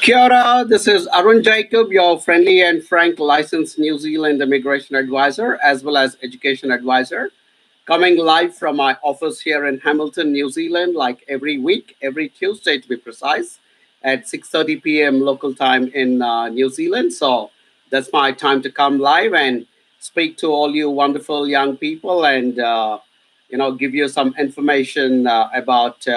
Kia ora, this is Arun Jacob, your friendly and frank licensed New Zealand immigration advisor as well as education advisor, coming live from my office here in Hamilton, New Zealand, like every week, every Tuesday to be precise, at 6:30 p.m. local time in New Zealand. So that's my time to come live and speak to all you wonderful young people and give you some information about.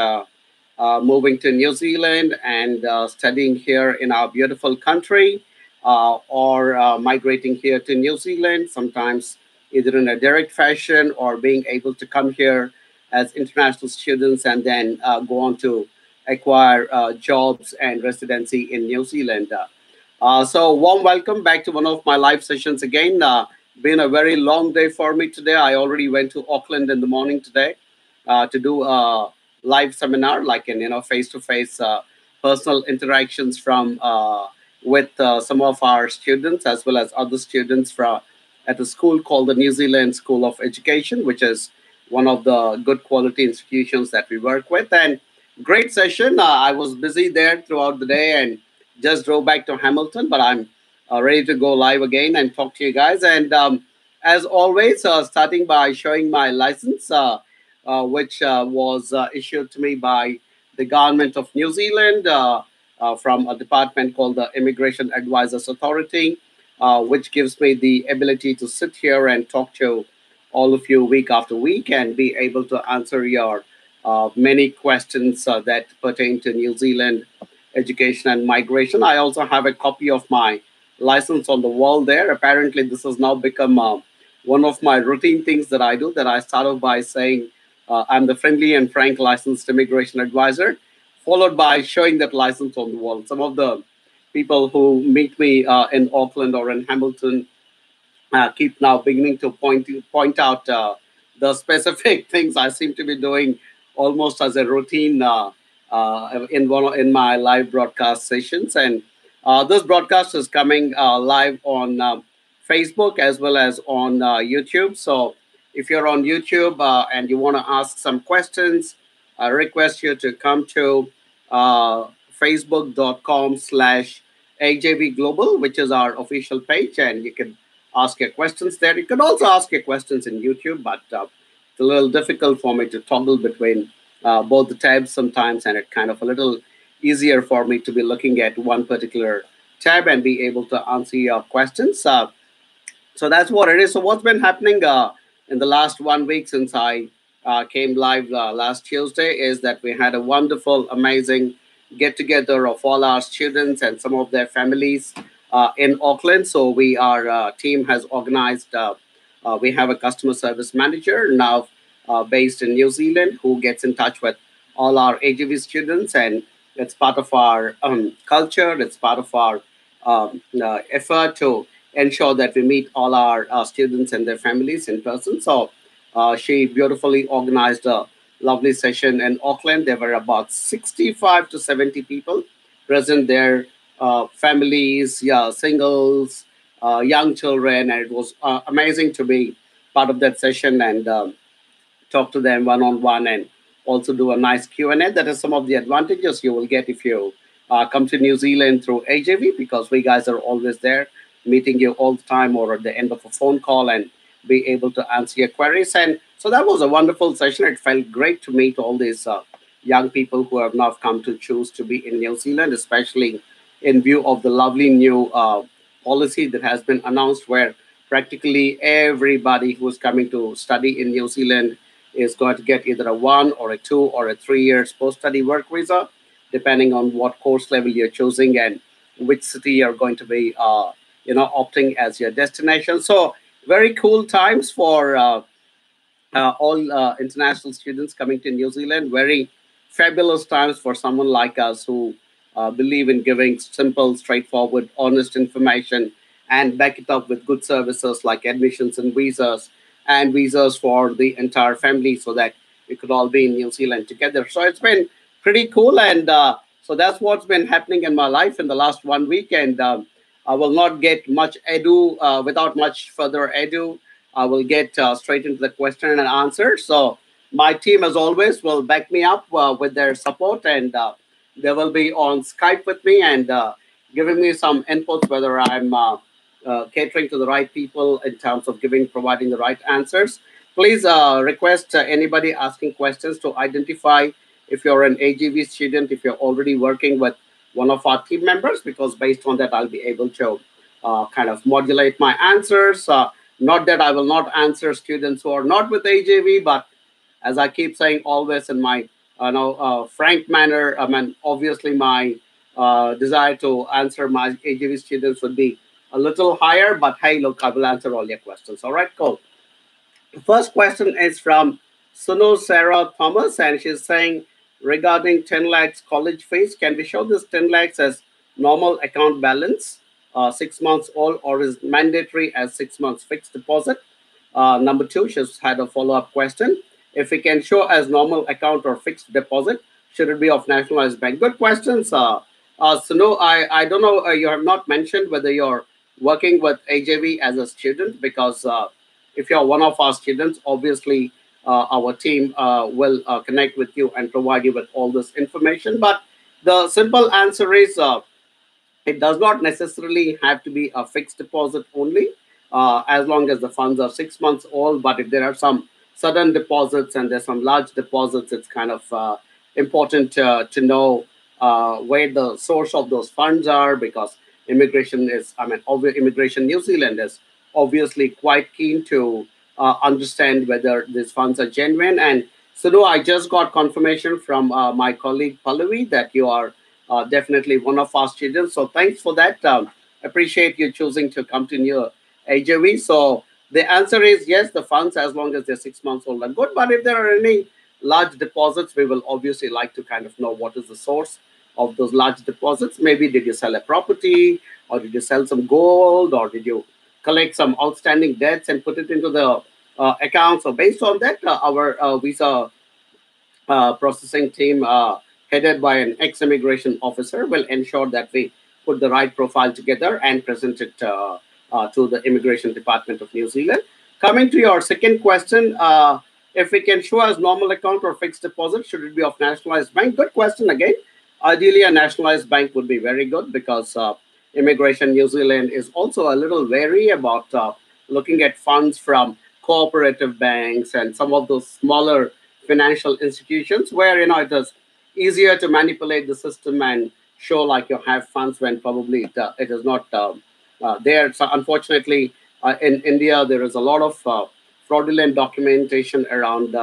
Moving to New Zealand and studying here in our beautiful country, or migrating here to New Zealand, sometimes either in a direct fashion or being able to come here as international students and then go on to acquire jobs and residency in New Zealand. So, warm welcome back to one of my live sessions again. Been a very long day for me today. I already went to Auckland in the morning today to do a live seminar, like in face-to-face personal interactions from with some of our students as well as other students from at a school called the New Zealand School of Education, which is one of the good quality institutions that we work with. And great session. I was busy there throughout the day and just drove back to Hamilton, but I'm ready to go live again and talk to you guys. And as always, starting by showing my license. Which was issued to me by the government of New Zealand from a department called the Immigration Advisors Authority, which gives me the ability to sit here and talk to all of you week after week and be able to answer your many questions that pertain to New Zealand education and migration. I also have a copy of my license on the wall there. Apparently, this has now become one of my routine things that I do, that I start off by saying, I'm the friendly and frank licensed immigration advisor, followed by showing that license on the wall. Some of the people who meet me in Auckland or in Hamilton keep now beginning to point out the specific things I seem to be doing almost as a routine in my live broadcast sessions. And this broadcast is coming live on Facebook as well as on YouTube. So if you're on YouTube and you want to ask some questions, I request you to come to facebook.com/AJV Global, which is our official page, and you can ask your questions there. You can also ask your questions in YouTube, but it's a little difficult for me to toggle between both the tabs sometimes, and it's kind of a little easier for me to be looking at one particular tab and be able to answer your questions. So that's what it is. So what's been happening in the last 1 week since I came live last Tuesday is that we had a wonderful, amazing get together of all our students and some of their families in Auckland. So our team has organized, we have a customer service manager now based in New Zealand who gets in touch with all our AGV students, and it's part of our culture. It's part of our effort to ensure that we meet all our students and their families in person. So she beautifully organized a lovely session in Auckland. There were about 65 to 70 people present there, families, yeah, singles, young children, and it was amazing to be part of that session and talk to them one-on-one and also do a nice Q&A. That is some of the advantages you will get if you come to New Zealand through AJV, because we guys are always there meeting you all the time or at the end of a phone call and be able to answer your queries. And so that was a wonderful session. It felt great to meet all these young people who have now come to choose to be in New Zealand, especially in view of the lovely new policy that has been announced, where practically everybody who is coming to study in New Zealand is going to get either a 1 or a 2 or a 3 years post-study work visa, depending on what course level you're choosing and which city you're going to be opting as your destination. So very cool times for all international students coming to New Zealand. Very fabulous times for someone like us who believe in giving simple, straightforward, honest information and back it up with good services like admissions and visas for the entire family, so that we could all be in New Zealand together. So it's been pretty cool, and so that's what's been happening in my life in the last 1 week. And I will not get much ado, without much further ado, I will get straight into the question and answer. So my team, as always, will back me up with their support, and they will be on Skype with me. And giving me some inputs whether I'm catering to the right people in terms of providing the right answers. Please request anybody asking questions to identify if you're an AGV student, if you're already working with one of our team members, because based on that, I'll be able to kind of modulate my answers. Not that I will not answer students who are not with AJV, but as I keep saying, always in my frank manner. I mean, obviously, my desire to answer my AGV students would be a little higher, but hey, look, I will answer all your questions. All right, cool. The first question is from Sunu Sarah Thomas, and she's saying regarding 10 lakhs college fees, can we show this 10 lakhs as normal account balance, 6 months old, or is mandatory as 6 months fixed deposit? Number two, she's had a follow up question. If we can show as normal account or fixed deposit, should it be of nationalized bank? Good questions. Sunu, I don't know, you have not mentioned whether you're working with AJV as a student, because if you're one of our students, obviously our team will connect with you and provide you with all this information. But the simple answer is it does not necessarily have to be a fixed deposit only, as long as the funds are 6 months old. But if there are some sudden deposits and there's some large deposits, it's kind of important to know where the source of those funds are, because Immigration New Zealand is obviously quite keen to understand whether these funds are genuine. And Sudhu, I just got confirmation from my colleague Pallavi that you are definitely one of our students. So thanks for that. Appreciate you choosing to come to New AJV. So the answer is yes, the funds, as long as they're 6 months old, are good. But if there are any large deposits, we will obviously like to kind of know what is the source of those large deposits. Maybe did you sell a property, or did you sell some gold, or did you collect some outstanding debts and put it into the account? So based on that, our visa processing team, headed by an ex-immigration officer, will ensure that we put the right profile together and present it to the Immigration Department of New Zealand. Coming to your second question, if we can show as normal account or fixed deposit, should it be of nationalized bank? Good question again. Ideally, a nationalized bank would be very good, because Immigration New Zealand is also a little wary about looking at funds from cooperative banks and some of those smaller financial institutions where it is easier to manipulate the system and show like you have funds when probably it is not there. So unfortunately, in India, there is a lot of fraudulent documentation around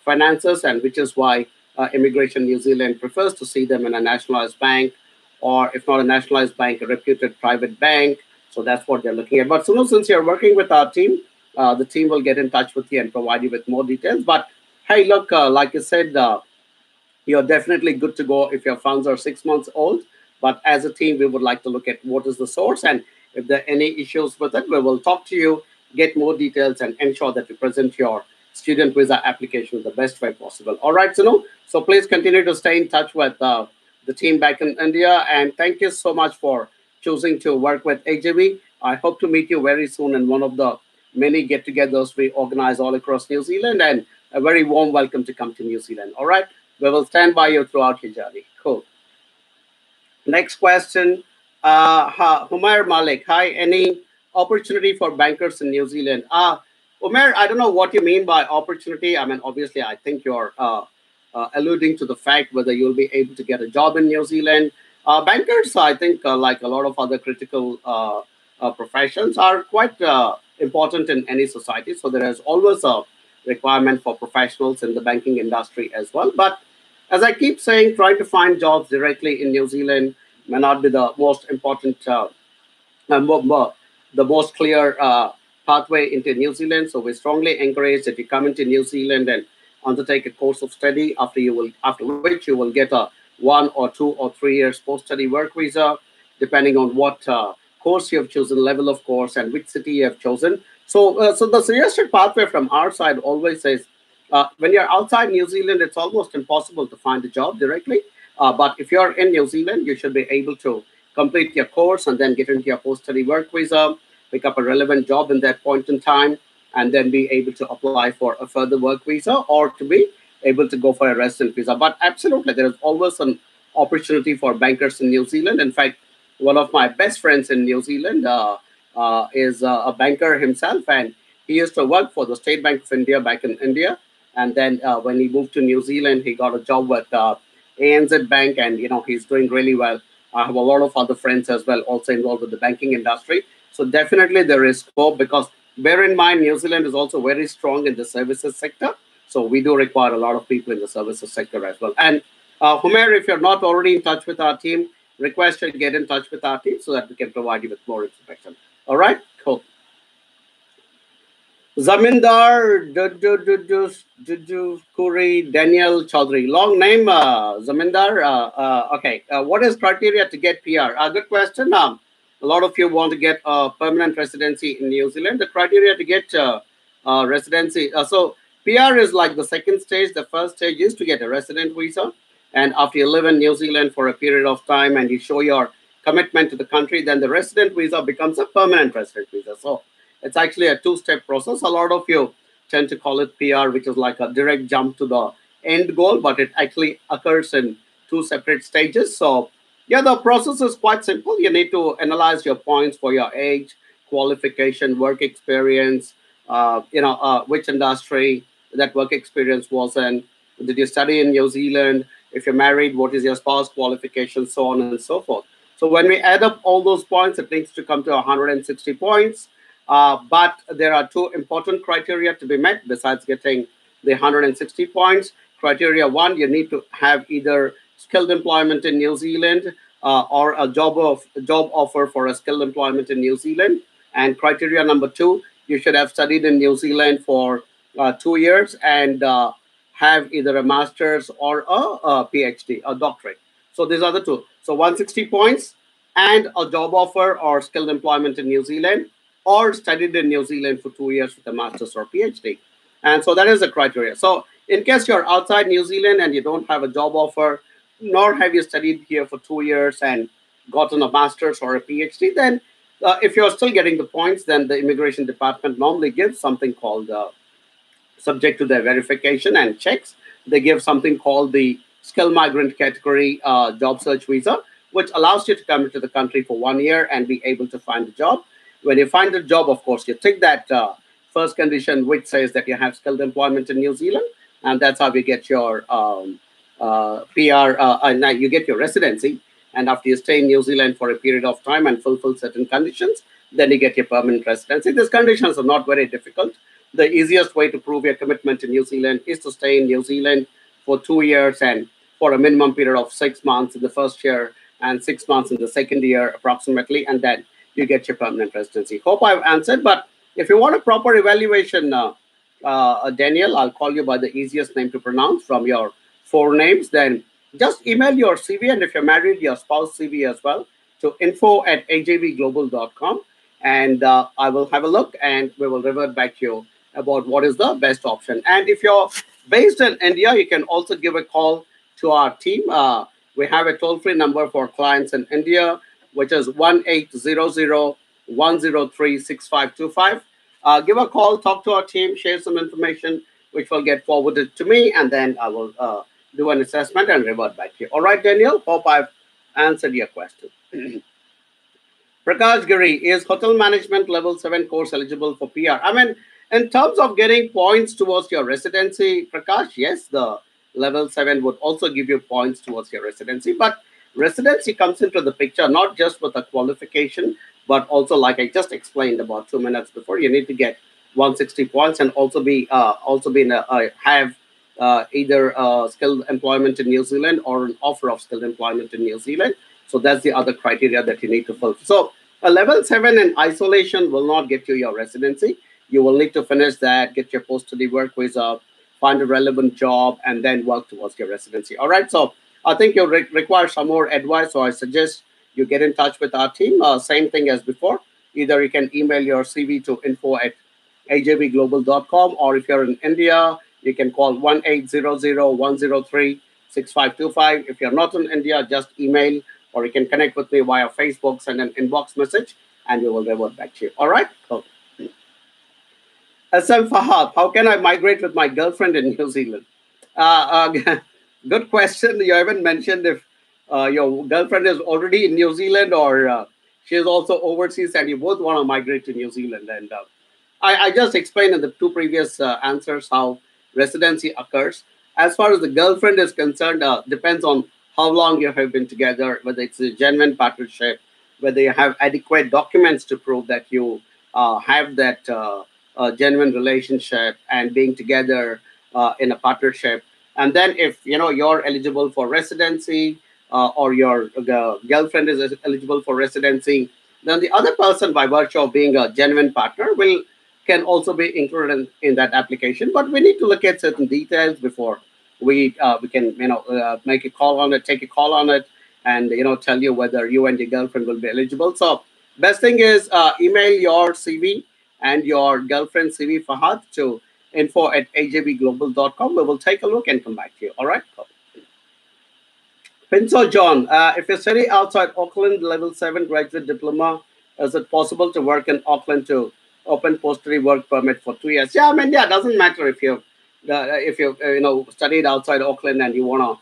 finances, and which is why Immigration New Zealand prefers to see them in a nationalized bank, or if not a nationalized bank, a reputed private bank. So that's what they're looking at. But Sunu, since you're working with our team, the team will get in touch with you and provide you with more details. But hey, look, like I said, you're definitely good to go if your funds are 6 months old. But as a team, we would like to look at what is the source, and if there are any issues with it, we will talk to you, get more details, and ensure that we present your student visa application the best way possible. All right, Sunu. So please continue to stay in touch with the team back in India. And thank you so much for choosing to work with AJV. I hope to meet you very soon in one of the many get togethers we organize all across New Zealand. And a very warm welcome to come to New Zealand. All right. We will stand by you throughout your journey. Cool. Next question. Humair Malik. Hi. Any opportunity for bankers in New Zealand? Umair, I don't know what you mean by opportunity. I mean, obviously, I think you're alluding to the fact whether you'll be able to get a job in New Zealand. Bankers, I think, like a lot of other critical professions, are quite important in any society. So there is always a requirement for professionals in the banking industry as well. But as I keep saying, trying to find jobs directly in New Zealand may not be the most important, the most clear pathway into New Zealand. So we strongly encourage that you come into New Zealand and undertake a course of study, after which you will get a 1 or 2 or 3 years post-study work visa, depending on what course you have chosen, level of course, and which city you have chosen. So the suggested pathway from our side always says, when you're outside New Zealand, it's almost impossible to find a job directly. But if you're in New Zealand, you should be able to complete your course and then get into your post-study work visa, pick up a relevant job in that point in time, and then be able to apply for a further work visa, or to be able to go for a resident visa. But absolutely, there is always an opportunity for bankers in New Zealand. In fact, one of my best friends in New Zealand is a banker himself, and he used to work for the State Bank of India back in India. And then when he moved to New Zealand, he got a job with ANZ Bank, and he's doing really well. I have a lot of other friends as well, also involved with the banking industry. So definitely there is scope, because bear in mind, New Zealand is also very strong in the services sector. So we do require a lot of people in the services sector as well. And Humair, if you're not already in touch with our team, request you get in touch with our team so that we can provide you with more information. All right, cool. Zamindar Kuri Daniel Chaudhary. Long name, Zamindar. Okay. What is criteria to get PR? Good question. A lot of you want to get a permanent residency in New Zealand. The criteria to get residency. So PR is like the second stage. The first stage is to get a resident visa. And after you live in New Zealand for a period of time and you show your commitment to the country, then the resident visa becomes a permanent resident visa. So it's actually a two-step process. A lot of you tend to call it PR, which is like a direct jump to the end goal, but it actually occurs in two separate stages. So yeah, the process is quite simple. You need to analyze your points for your age, qualification, work experience, which industry that work experience was in. Did you study in New Zealand? If you're married, what is your spouse qualification, so on and so forth. So when we add up all those points, it needs to come to 160 points. But there are two important criteria to be met besides getting the 160 points. Criteria one, you need to have either skilled employment in New Zealand or a job offer for a skilled employment in New Zealand. And criteria number two, you should have studied in New Zealand for 2 years and have either a master's or a PhD, a doctorate. So these are the two. So 160 points and a job offer or skilled employment in New Zealand, or studied in New Zealand for 2 years with a master's or PhD. And so that is the criteria. So in case you're outside New Zealand and you don't have a job offer, nor have you studied here for 2 years and gotten a master's or a PhD, then if you're still getting the points, then the immigration department normally gives something called, subject to their verification and checks, they give something called the skilled migrant category job search visa, which allows you to come into the country for 1 year and be able to find a job. When you find a job, of course, you tick that first condition, which says that you have skilled employment in New Zealand, and that's how you get your PR, and you get your residency. And after you stay in New Zealand for a period of time and fulfill certain conditions, then you get your permanent residency. These conditions are not very difficult. The easiest way to prove your commitment to New Zealand is to stay in New Zealand for 2 years and for a minimum period of 6 months in the first year and 6 months in the second year, approximately, and then you get your permanent residency. Hope I've answered. But if you want a proper evaluation, Daniel, I'll call you by the easiest name to pronounce from your four names. Then just email your CV, and if you're married, your spouse CV as well, to info@ajvglobal.com. And I will have a look and we will revert back to you about what is the best option. And if you're based in India, you can also give a call to our team. We have a toll-free number for clients in India, which is 1-800-103-6525. Give a call, talk to our team, share some information, which will get forwarded to me, and then I will do an assessment and revert back to you. All right, Daniel, hope I've answered your question. Prakash Giri, is hotel management level 7 course eligible for PR? I mean, in terms of getting points towards your residency, Prakash, yes, the level 7 would also give you points towards your residency. But residency comes into the picture not just with a qualification, but also, like I just explained about 2 minutes before, you need to get 160 points and also have either skilled employment in New Zealand or an offer of skilled employment in New Zealand. So that's the other criteria that you need to fulfill. So a level 7 in isolation will not get you your residency. You will need to finish that, get your post-study work visa, find a relevant job, and then work towards your residency. All right. So I think you require some more advice. So I suggest you get in touch with our team. Same thing as before. Either you can email your CV to info@ajvglobal.com, or if you're in India, you can call 1-800-103-6525. If you're not in India, just email, or you can connect with me via Facebook, send an inbox message, and we will revert back to you. All right? Cool. SM Fahad, how can I migrate with my girlfriend in New Zealand? Good question. You haven't mentioned if your girlfriend is already in New Zealand, or she is also overseas, and you both want to migrate to New Zealand. And I just explained in the two previous answers how residency occurs. As far as the girlfriend is concerned, depends on how long you have been together, whether it's a genuine partnership, whether you have adequate documents to prove that you have that genuine relationship and being together in a partnership. And then if you're eligible for residency, or your girlfriend is eligible for residency, then the other person, by virtue of being a genuine partner, will can also be included in that application. But we need to look at certain details before we can make a call on it, take a call on it, and tell you whether you and your girlfriend will be eligible. So best thing is email your CV and your girlfriend's CV, Fahad, to info@ajbglobal.com. We will take a look and come back to you. All right. Pinso John, if you study outside Auckland, level 7 graduate diploma, is it possible to work in Auckland to open post-study work permit for 2 years? Yeah, I mean, yeah, it doesn't matter if you studied outside Auckland and you want to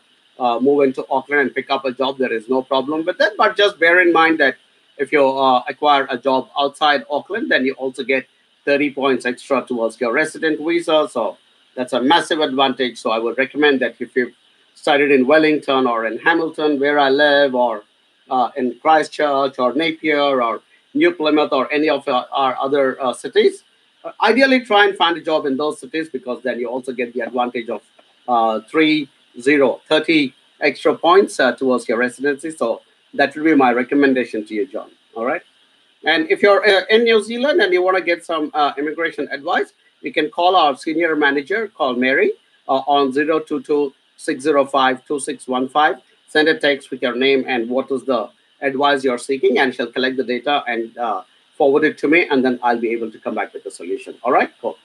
move into Auckland and pick up a job. There is no problem with that. But just bear in mind that if you acquire a job outside Auckland, then you also get 30 points extra towards your resident visa. So that's a massive advantage. So I would recommend that if you studied in Wellington or in Hamilton, where I live, or in Christchurch or Napier or New Plymouth or any of our other cities, ideally try and find a job in those cities, because then you also get the advantage of 30 extra points towards your residency. So that will be my recommendation to you, John. All right. And if you're in New Zealand and you want to get some immigration advice, you can call our senior manager, call Mary, on 022-605-2615. Send a text with your name and what is the advice you're seeking, and she'll collect the data and forward it to me, and then I'll be able to come back with a solution. All right, cool.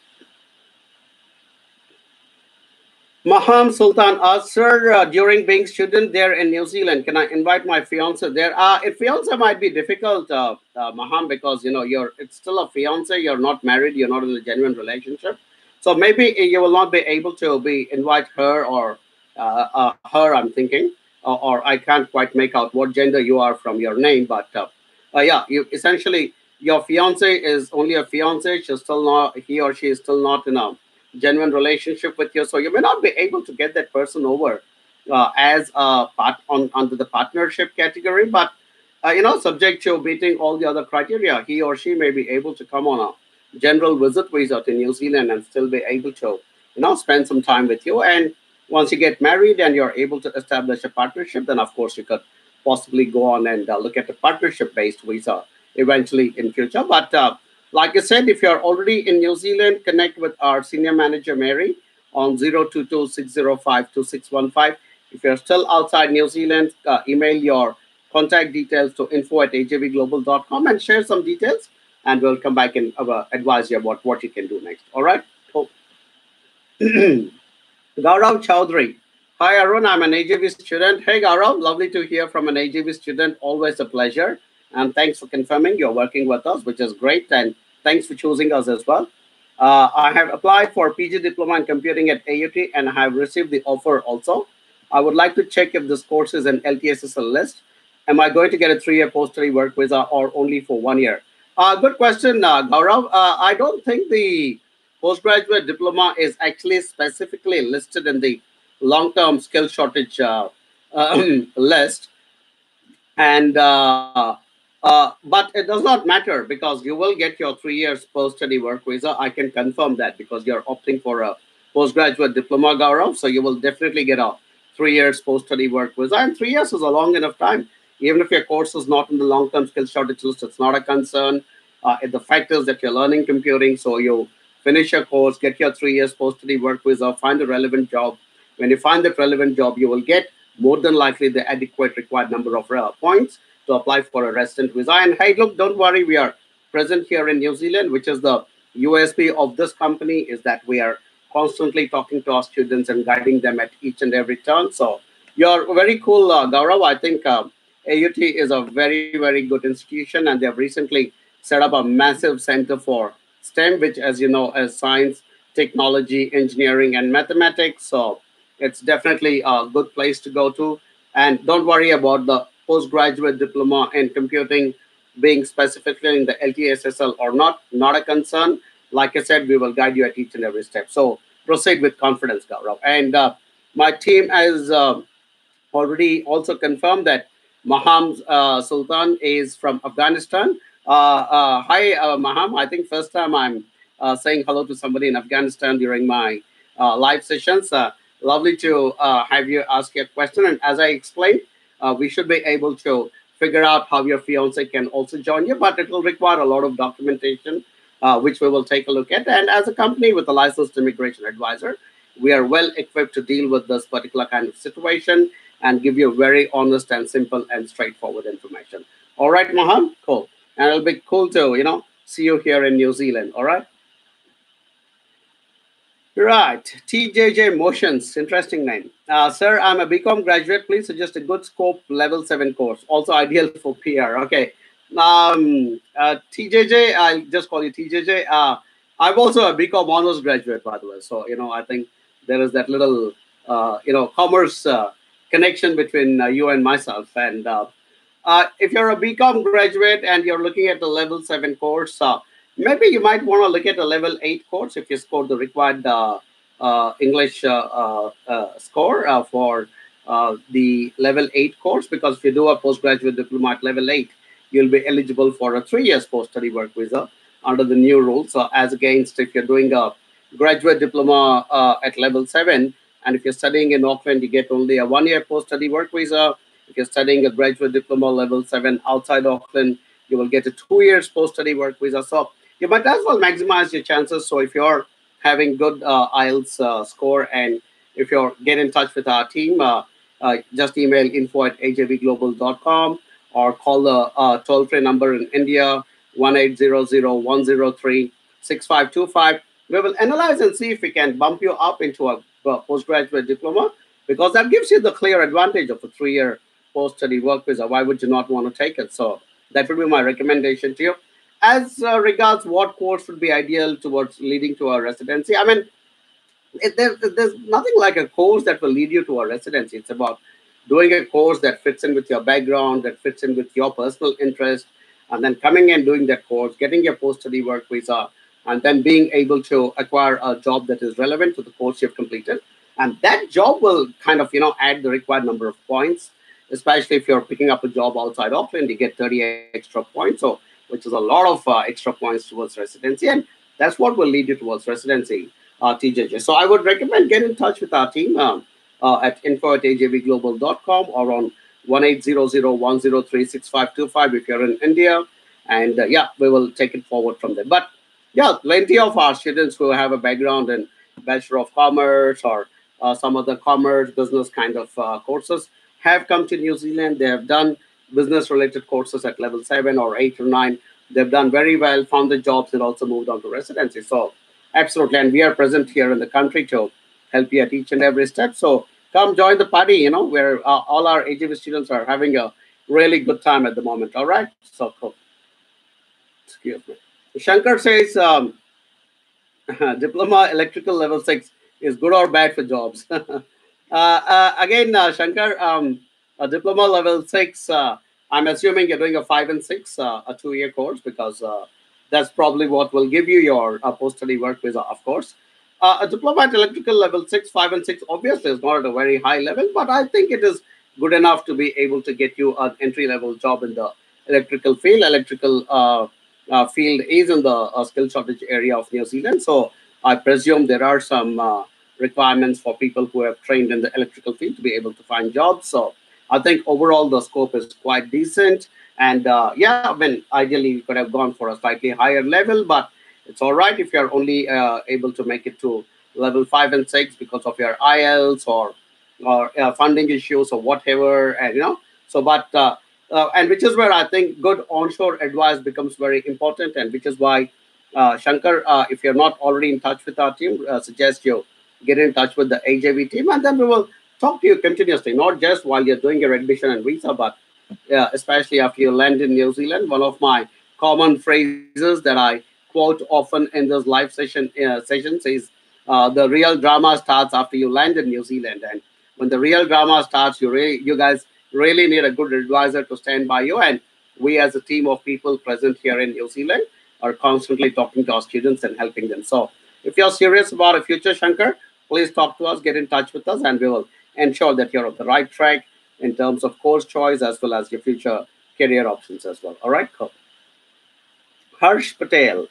Maham Sultan asks, sir, during being student there in New Zealand, can I invite my fiance there? If fiance might be difficult, Maham, because it's still a fiance. You're not married. You're not in a genuine relationship. So maybe you will not be able to invite her, or her. I'm thinking, or I can't quite make out what gender you are from your name. But yeah, you essentially, your fiance is only a fiance. She's still not, he or she is still not in a genuine relationship with you, so you may not be able to get that person over as a part under the partnership category. But subject to meeting all the other criteria, he or she may be able to come on a general visit visa to New Zealand and still be able to spend some time with you. And once you get married and you're able to establish a partnership, then of course you could possibly go on and look at a partnership based visa eventually in future. But like I said, if you're already in New Zealand, connect with our senior manager, Mary, on 022-605-2615. If you're still outside New Zealand, email your contact details to info@ajbglobal.com and share some details, and we'll come back and advise you about what you can do next. All right? Cool. Gaurav Chowdhury. Hi, Arun. I'm an AJB student. Hey, Gaurav. Lovely to hear from an AJB student. Always a pleasure. And thanks for confirming you're working with us, which is great. And thanks for choosing us as well. I have applied for PG Diploma in Computing at AUT, and I have received the offer also. I would like to check if this course is an LTSSL list. Am I going to get a 3-year post-study work visa, or only for 1 year? Good question, Gaurav. I don't think the postgraduate diploma is actually specifically listed in the long-term skill shortage list. And but it does not matter, because you will get your 3 years post-study work visa. I can confirm that, because you're opting for a postgraduate diploma, Gaurav. So you will definitely get a 3 years post-study work visa. And 3 years is a long enough time. Even if your course is not in the long-term skill shortage list, it's not a concern. The fact is that you're learning computing, so you finish your course, get your 3 years post-study work visa, find a relevant job. When you find that relevant job, you will get more than likely the adequate required number of points to apply for a resident visa. And hey, look, don't worry, we are present here in New Zealand, which is the USP of this company, is that we are constantly talking to our students and guiding them at each and every turn. So you're very cool, Gaurav. I think AUT is a very, very good institution, and they have recently set up a massive center for STEM, which, as you know, is science, technology, engineering, and mathematics. So it's definitely a good place to go to. And don't worry about the postgraduate diploma in computing being specifically in the LTSSL or not. Not a concern. Like I said, we will guide you at each and every step. So proceed with confidence, Gaurav. And my team has already also confirmed that Maham Sultan is from Afghanistan. Hi, Maham. I think first time I'm saying hello to somebody in Afghanistan during my live sessions. Lovely to have you ask your question. And as I explained, we should be able to figure out how your fiance can also join you, but it will require a lot of documentation, which we will take a look at. And as a company with a licensed immigration advisor, we are well equipped to deal with this particular kind of situation and give you very honest and simple and straightforward information. All right, Maham? Cool. And it'll be cool to, see you here in New Zealand. All right? Right. TJJ Motions. Interesting name. Sir, I'm a BCom graduate. Please suggest a good scope level 7 course. Also ideal for PR. Okay. TJJ, I'll just call you TJJ. I'm also a BCom honors graduate, by the way. So, I think there is that little, commerce connection between you and myself. And if you're a BCom graduate and you're looking at the level 7 course, maybe you might want to look at a level 8 course if you score the required English score for the level 8 course, because if you do a postgraduate diploma at level 8, you'll be eligible for a 3 years post-study work visa under the new rules, as against if you're doing a graduate diploma at level 7, and if you're studying in Auckland, you get only a 1 year post-study work visa. If you're studying a graduate diploma level 7 outside Auckland, you will get a 2 years post-study work visa. So you might as well maximize your chances. So if you're having good IELTS score, and if you're get in touch with our team, just email info@ajvglobal.com or call the toll-free number in India, 1-800-103-6525. We will analyze and see if we can bump you up into a postgraduate diploma, because that gives you the clear advantage of a 3 year post-study work visa. Why would you not want to take it? So that would be my recommendation to you. As regards what course would be ideal towards leading to a residency, I mean, there's nothing like a course that will lead you to a residency. It's about doing a course that fits in with your background, that fits in with your personal interest, and then coming and doing that course, getting your post-study work visa, and then being able to acquire a job that is relevant to the course you've completed. And that job will kind of, add the required number of points, especially if you're picking up a job outside Auckland, you get 30 extra points, so which is a lot of extra points towards residency. And that's what will lead you towards residency, TJJ. So I would recommend get in touch with our team at info@ajvglobal.com or on 1-800-103-6525 if you're in India. And yeah, we will take it forward from there. But yeah, plenty of our students who have a background in Bachelor of Commerce or some other commerce business kind of courses have come to New Zealand. They have done business related courses at level 7 or 8 or 9. They've done very well, found the jobs, and also moved on to residency. So absolutely. And we are present here in the country to help you at each and every step. So come join the party, where all our AGV students are having a really good time at the moment. All right. So cool. Excuse me. Shankar says, diploma electrical level 6 is good or bad for jobs. Again, Shankar, a diploma level 6, I'm assuming you're doing a 5 and 6, a 2 year course, because that's probably what will give you your post study work visa, of course. A diploma at electrical level 6, 5 and 6 obviously is not at a very high level, but I think it is good enough to be able to get you an entry level job in the electrical field. Electrical field is in the skill shortage area of New Zealand. So I presume there are some requirements for people who have trained in the electrical field to be able to find jobs. So I think overall the scope is quite decent. And yeah, I mean, ideally you could have gone for a slightly higher level, but it's all right if you're only able to make it to level 5 and 6 because of your IELTS or funding issues or whatever. And so but and which is where I think good onshore advice becomes very important, and which is why Shankar, if you're not already in touch with our team, suggest you get in touch with the AJV team, and then we will talk to you continuously, not just while you're doing your admission and visa, but especially after you land in New Zealand. One of my common phrases that I quote often in this live sessions is the real drama starts after you land in New Zealand. And when the real drama starts, you guys really need a good advisor to stand by you. And we, as a team of people present here in New Zealand, are constantly talking to our students and helping them. So, if you're serious about a future, Shankar, please talk to us, get in touch with us, and we will ensure that you're on the right track in terms of course choice as well as your future career options as well. All right, cool. Harsh Patel.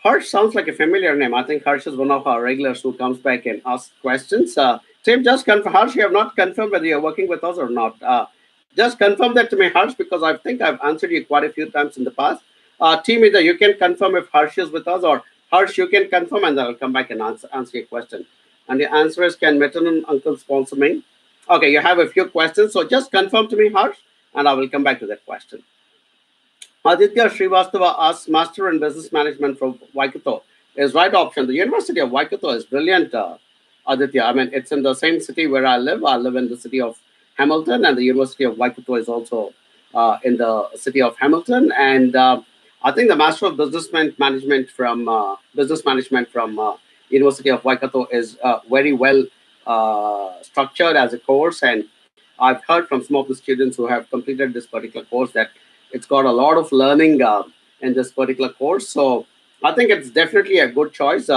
Harsh sounds like a familiar name. I think Harsh is one of our regulars who comes back and asks questions. Tim, just confirm, Harsh, you have not confirmed whether you're working with us or not. Just confirm that to me, Harsh, because I think I've answered you quite a few times in the past. Team, either you can confirm if Harsh is with us, or Harsh, you can confirm, and then I'll come back and answer your question. And the answer is, can maternal uncle sponsor me? Okay, you have a few questions, so just confirm to me, Harsh, and I will come back to that question. Aditya Srivastava asks, Master in Business Management from Waikato. Is right option. The University of Waikato is brilliant, Aditya. I mean, it's in the same city where I live. I live in the city of Hamilton, and the University of Waikato is also in the city of Hamilton. And I think the Master of Business Management from University of Waikato is very well structured as a course. And I've heard from some of the students who have completed this particular course that it's got a lot of learning in this particular course. So I think it's definitely a good choice.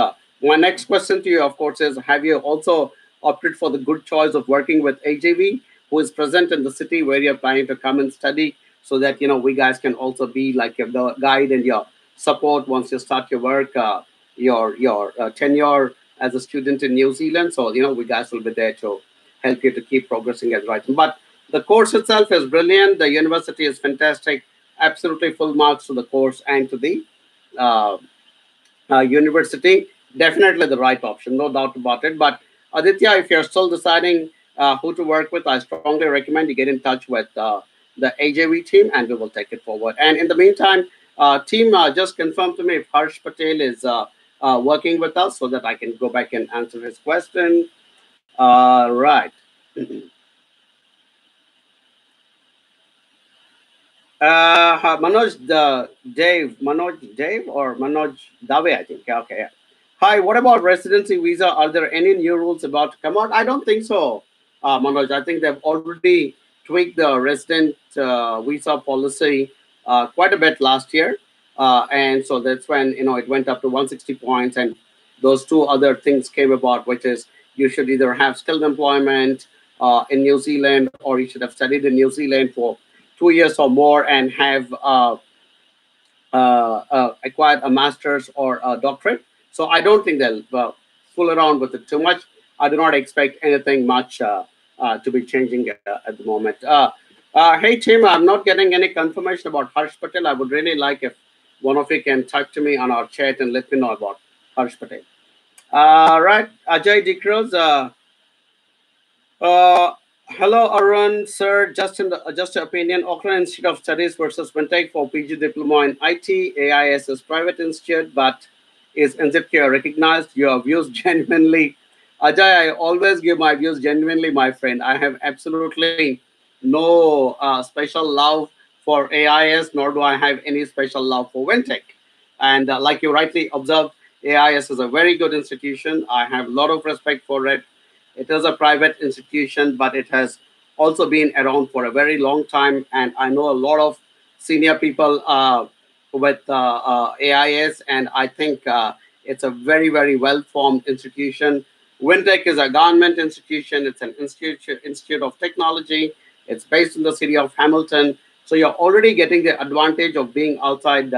My next question to you, of course, is have you also opted for the good choice of working with AJV, who is present in the city where you're planning to come and study, so that we guys can also be like your guide and your support once you start your work, your tenure as a student in New Zealand. So we guys will be there to help you to keep progressing as right. But the course itself is brilliant. The university is fantastic. Absolutely full marks to the course and to the uh, university. Definitely the right option, no doubt about it. But Aditya, if you're still deciding who to work with, I strongly recommend you get in touch with the AJV team, and we will take it forward. And in the meantime, team, just confirm to me if Harsh Patel is working with us, so that I can go back and answer his question. Right. Manoj Dave or Manoj Dave, I think. Yeah, okay. Yeah. Hi, what about residency visa? Are there any new rules about to come out? I don't think so, Manoj. I think they've already tweaked the resident visa policy quite a bit last year. And so that's when, it went up to 160 points. And those two other things came about, which is you should either have skilled employment in New Zealand, or you should have studied in New Zealand for 2 years or more and have acquired a master's or a doctorate. So I don't think they'll fool around with it too much. I do not expect anything much to be changing at the moment. Hey, Tim, I'm not getting any confirmation about Harsh Patel. I would really like if one of you can type to me on our chat and let me know about Harsh Patel. Right, Ajay Dikros. Uh, Hello, Arun, sir. Just an opinion. Auckland Institute of Studies versus Wintake for PG Diploma in IT. AIS is private institute, but is NZQ recognized? Your views genuinely. Ajay, I always give my views genuinely, my friend. I have absolutely no special love for AIS, nor do I have any special love for Wintake. And like you rightly observed, AIS is a very good institution. I have a lot of respect for it. It is a private institution, but it has also been around for a very long time. And I know a lot of senior people with AIS, and I think it's a very, very well formed institution. Wintec is a government institution, it's an institute of technology, it's based in the city of Hamilton. So you're already getting the advantage of being outside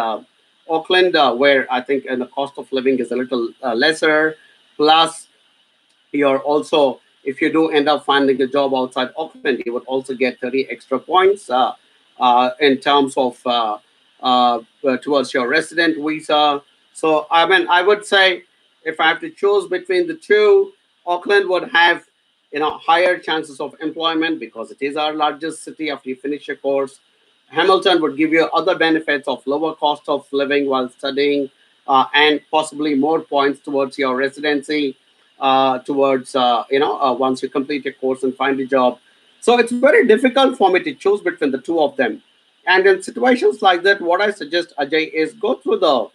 Auckland, where I think the cost of living is a little lesser. Plus, you're also, if you do end up finding a job outside Auckland, you would also get 30 extra points in terms of towards your resident visa. So I mean, I would say if I have to choose between the two, Auckland would have higher chances of employment because it is our largest city after you finish your course. Hamilton would give you other benefits of lower cost of living while studying, and possibly more points towards your residency, towards once you complete your course and find a job. So it's very difficult for me to choose between the two of them. And in situations like that, what I suggest, Ajay, is go through the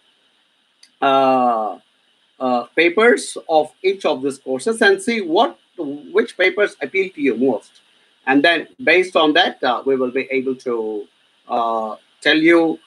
uh, papers of each of these courses and see what which papers appeal to you most, and then based on that, we will be able to tell you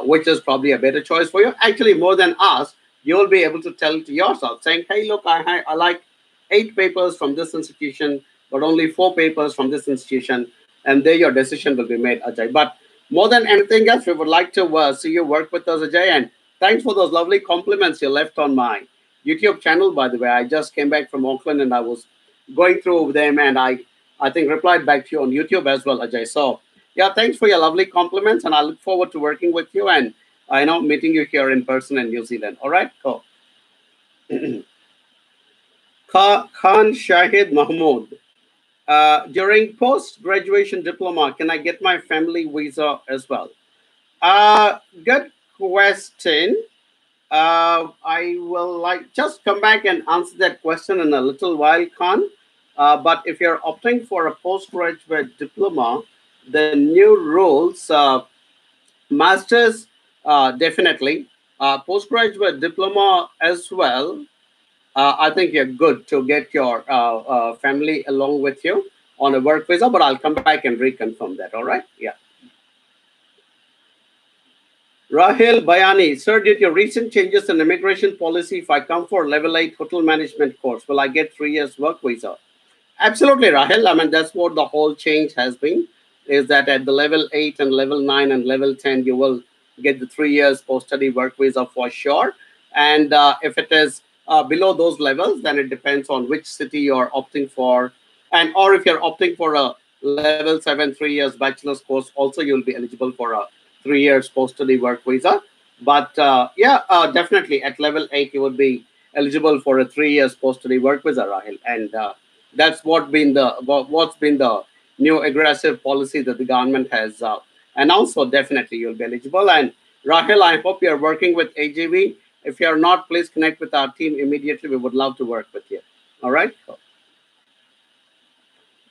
which is probably a better choice for you. Actually, more than us, you'll be able to tell to yourself, saying, "Hey, look, I like 8 papers from this institution, but only 4 papers from this institution," and there your decision will be made, Ajay. But more than anything else, we would like to see you work with us, Ajay, and thanks for those lovely compliments you left on my YouTube channel. By the way, I just came back from Auckland and I was going through them, and I think replied back to you on YouTube as well, Ajay. So yeah, thanks for your lovely compliments, and I look forward to working with you and I know meeting you here in person in New Zealand. All right, cool. Khan Shahid Mahmood. During post graduation diploma, can I get my family visa as well? Good question. I will like just come back and answer that question in a little while, Khan. But if you're opting for a postgraduate diploma, the new rules, masters, definitely, postgraduate diploma as well. I think you're good to get your family along with you on a work visa, but I'll come back and reconfirm that. All right? Yeah. Rahil Bayani, sir, due to recent changes in immigration policy, if I come for level 8 hotel management course, will I get 3 years work visa? Absolutely, Rahil. I mean, that's what the whole change has been, is that at the level 8 and level 9 and level 10, you will get the 3 years post-study work visa for sure. And if it is below those levels, then it depends on which city you're opting for. And or if you're opting for a level 7, 3 years bachelor's course, also you'll be eligible for a 3 years post-study work visa. But yeah, definitely at level 8, you would be eligible for a 3 years post-study work visa, Rahil. And that's what's been the new aggressive policy that the government has announced. So definitely you'll be eligible. And Rahil, I hope you're working with AGV. If you're not, please connect with our team immediately. We would love to work with you. All right.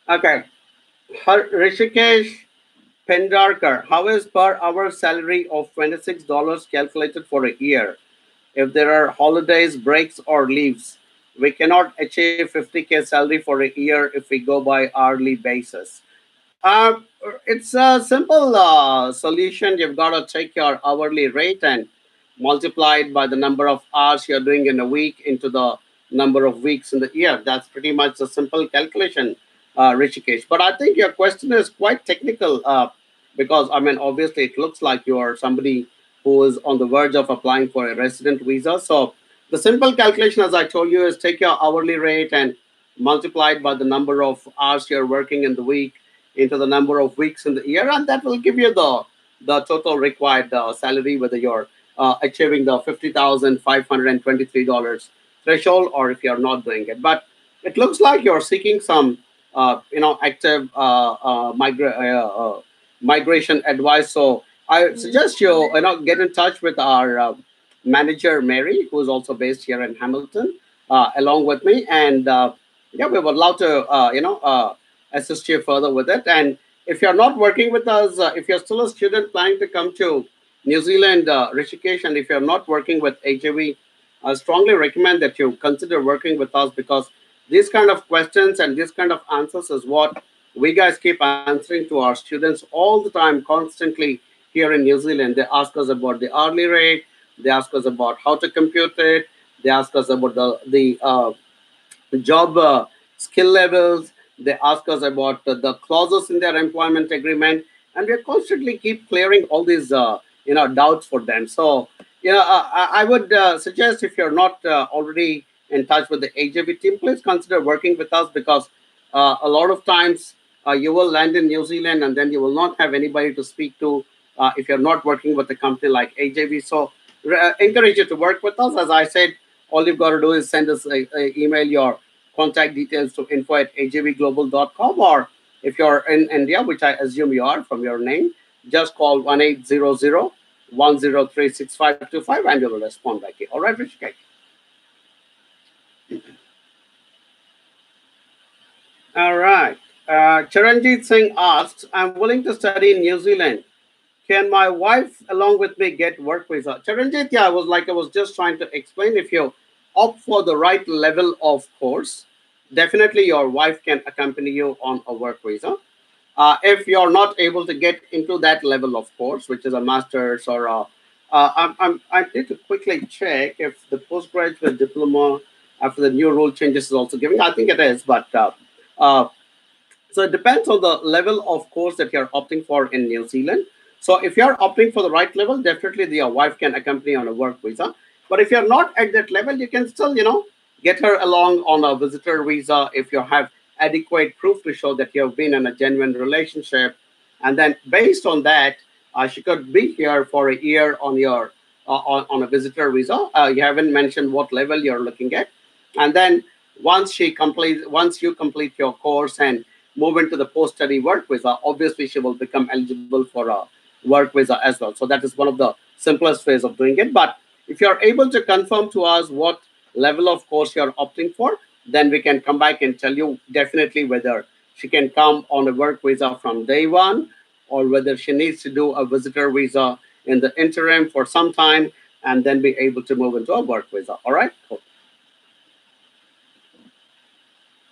Okay. Rishikesh Pendarkar, how is per hour salary of $26 calculated for a year? If there are holidays, breaks, or leaves, we cannot achieve 50K salary for a year if we go by hourly basis. Uh, it's a simple solution. You've got to take your hourly rate and multiply it by the number of hours you're doing in a week into the number of weeks in the year. That's pretty much a simple calculation, Rishikesh. But I think your question is quite technical because, I mean, obviously it looks like you're somebody who is on the verge of applying for a resident visa. So the simple calculation, as I told you, is take your hourly rate and multiply it by the number of hours you're working in the week into the number of weeks in the year, and that will give you the total required salary, whether you're achieving the $50,523 threshold or if you're not doing it. But it looks like you're seeking some, active migration advice. So I suggest you get in touch with our manager Mary, who is also based here in Hamilton, along with me, and yeah, we would love to assist you further with it. And if you're not working with us, if you're still a student planning to come to New Zealand, Rishikesh, and if you're not working with HAV, I strongly recommend that you consider working with us because these kind of questions and these kind of answers is what we guys keep answering to our students all the time, constantly here in New Zealand. They ask us about the hourly rate, they ask us about how to compute it, they ask us about the job skill levels. They ask us about the clauses in their employment agreement, and we constantly keep clearing all these doubts for them. So I would suggest if you're not already in touch with the AJB team, please consider working with us because a lot of times you will land in New Zealand and then you will not have anybody to speak to if you're not working with a company like AJB. So encourage you to work with us. As I said, all you've got to do is send us a email your contact details to info@ajvglobal.com, or if you're in India, which I assume you are from your name, just call 1-800-103-6525 and we will respond back here. All right, Rishikesh? All right. Charanjit Singh asks, I'm willing to study in New Zealand. Can my wife along with me get work visa? Charanjit, I was just trying to explain, if you opt for the right level of course, definitely your wife can accompany you on a work visa. If you're not able to get into that level of course, which is a master's or a, I need to quickly check if the postgraduate diploma after the new rule changes is also giving. I think it is, but uh, so it depends on the level of course that you're opting for in New Zealand. So if you're opting for the right level, definitely your wife can accompany on a work visa. But if you're not at that level, you can still, get her along on a visitor visa if you have adequate proof to show that you have been in a genuine relationship. And then based on that, she could be here for a year on your on a visitor visa. You haven't mentioned what level you're looking at. And then once you complete your course and move into the post-study work visa, obviously she will become eligible for a work visa as well. So that is one of the simplest ways of doing it. But if you're able to confirm to us what level of course you're opting for, then we can come back and tell you definitely whether she can come on a work visa from day one, or whether she needs to do a visitor visa in the interim for some time and then be able to move into a work visa. All right. Cool.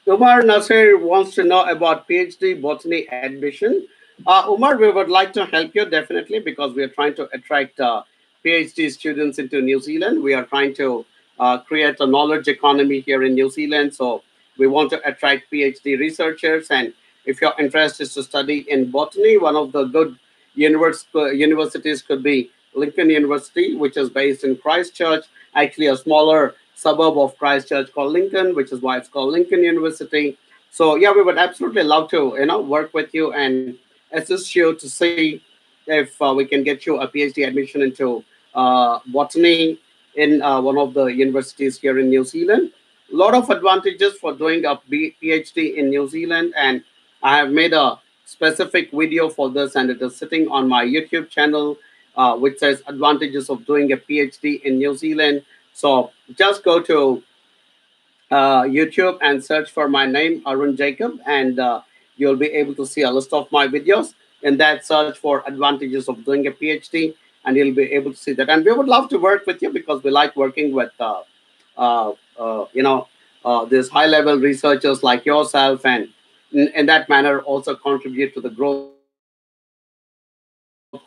Umar Nasir wants to know about PhD botany admission. Umar, we would like to help you definitely because we are trying to attract PhD students into New Zealand. We are trying to create a knowledge economy here in New Zealand. So we want to attract PhD researchers. And if your interest is to study in botany, one of the good universities could be Lincoln University, which is based in Christchurch, actually a smaller suburb of Christchurch called Lincoln, which is why it's called Lincoln University. So yeah, we would absolutely love to work with you and assist you to see if we can get you a PhD admission into botany in one of the universities here in New Zealand. A lot of advantages for doing a PhD in New Zealand, and I have made a specific video for this, and it is sitting on my YouTube channel, which says advantages of doing a PhD in New Zealand. So just go to YouTube and search for my name, Arun Jacob, and you'll be able to see a list of my videos. In that, search for advantages of doing a PhD, and you'll be able to see that. And we would love to work with you because we like working with, uh, these high-level researchers like yourself, and in that manner also contribute to the growth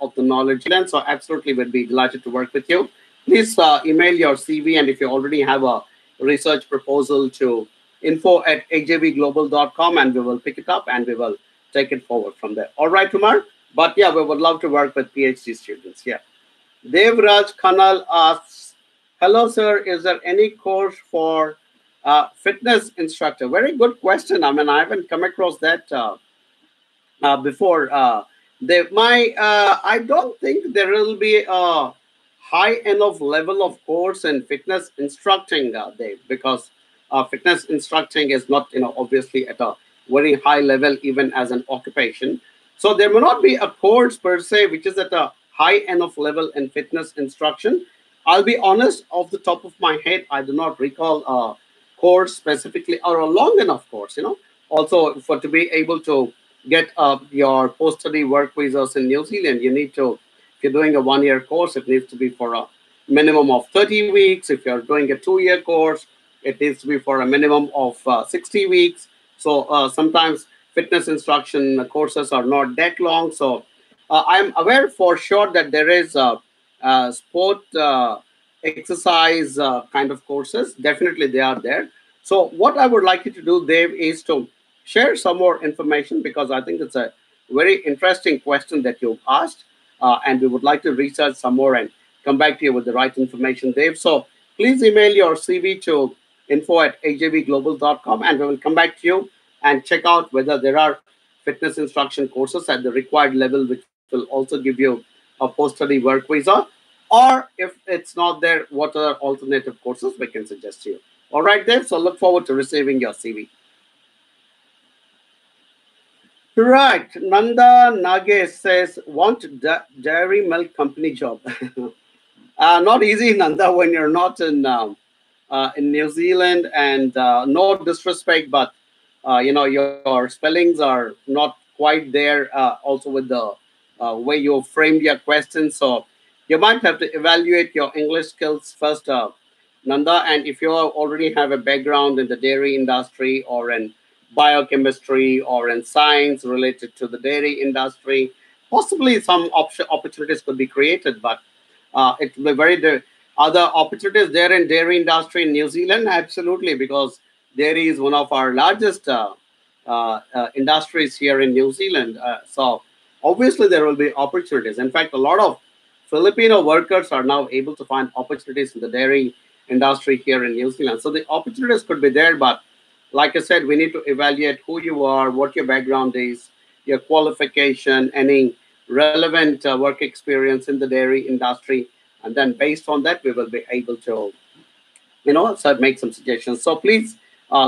of the knowledge of New Zealand. So absolutely, we'd be delighted to work with you. Please email your CV, and if you already have a research proposal to info@ajvglobal.com, and we will pick it up and we will take it forward from there. All right, Umar? But yeah, we would love to work with PhD students. Yeah. Devraj Khanal asks, hello, sir. Is there any course for fitness instructor? Very good question. I mean, I haven't come across that before. I don't think there will be a high enough level of course in fitness instructing, Dave, because fitness instructing is not, obviously at a very high level even as an occupation. So there may not be a course per se which is at a high enough level in fitness instruction. I'll be honest, off the top of my head, I do not recall a course specifically or a long enough course. Also, for to be able to get your post study work visas in New Zealand, you need to, if you're doing a 1 year course, it needs to be for a minimum of 30 weeks. If you're doing a 2 year course, it needs to be for a minimum of 60 weeks. So sometimes fitness instruction courses are not that long. So I'm aware for sure that there is sport exercise kind of courses. Definitely, they are there. So what I would like you to do, Dave, is to share some more information because I think it's a very interesting question that you've asked, and we would like to research some more and come back to you with the right information, Dave. So please email your CV to info@ajvglobal.com, and we will come back to you and check out whether there are fitness instruction courses at the required level, which will also give you a post-study work visa. Or if it's not there, what are alternative courses we can suggest to you? All right, Dave. So look forward to receiving your CV. Right. Nanda Nagesh says, want dairy milk company job. Not easy, Nanda, when you're not in New Zealand. And no disrespect, but your spellings are not quite there. Also with the way you framed your question, so you might have to evaluate your English skills first. Nanda. And if you already have a background in the dairy industry or in biochemistry or in science related to the dairy industry, possibly some opportunities could be created, but it will be other opportunities there in dairy industry in New Zealand, absolutely, because dairy is one of our largest industries here in New Zealand. So obviously there will be opportunities. In fact, a lot of Filipino workers are now able to find opportunities in the dairy industry here in New Zealand. So the opportunities could be there, but like I said, we need to evaluate who you are, what your background is, your qualification, any relevant work experience in the dairy industry, and then based on that, we will be able to, so make some suggestions. So please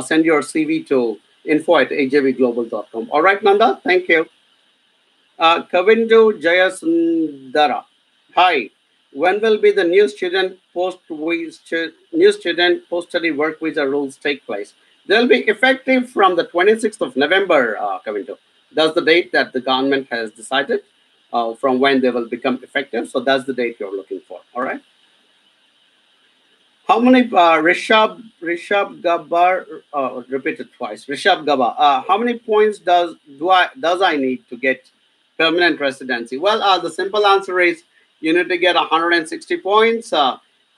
send your CV to info@ajvglobal.com. All right, Nanda, thank you. Kavindu Jayasundara. Hi. When will be the new student post study work visa rules take place? They'll be effective from the 26th of November, Kavindu. That's the date that the government has decided from when they will become effective. So that's the date you're looking for. All right. How many Rishabh Gabar repeated twice? Rishabh Gaba. How many points does I need to get permanent residency? Well, the simple answer is you need to get 160 points.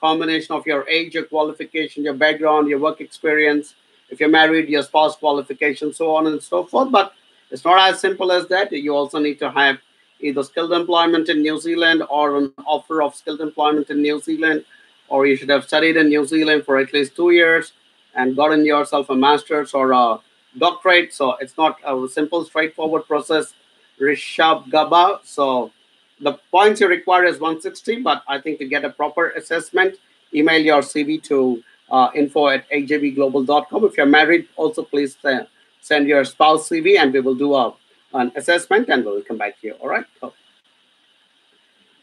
Combination of your age, your qualification, your background, your work experience. If you're married, your spouse qualification, so on and so forth. But it's not as simple as that. You also need to have either skilled employment in New Zealand or an offer of skilled employment in New Zealand, or you should have studied in New Zealand for at least 2 years and gotten yourself a master's or a doctorate. So it's not a simple, straightforward process, Rishabh Gaba. So the points you require is 160, but I think to get a proper assessment, email your CV to info@ajvglobal.com. If you're married, also please send your spouse CV and we will do an assessment and we'll come back to you. All right. So,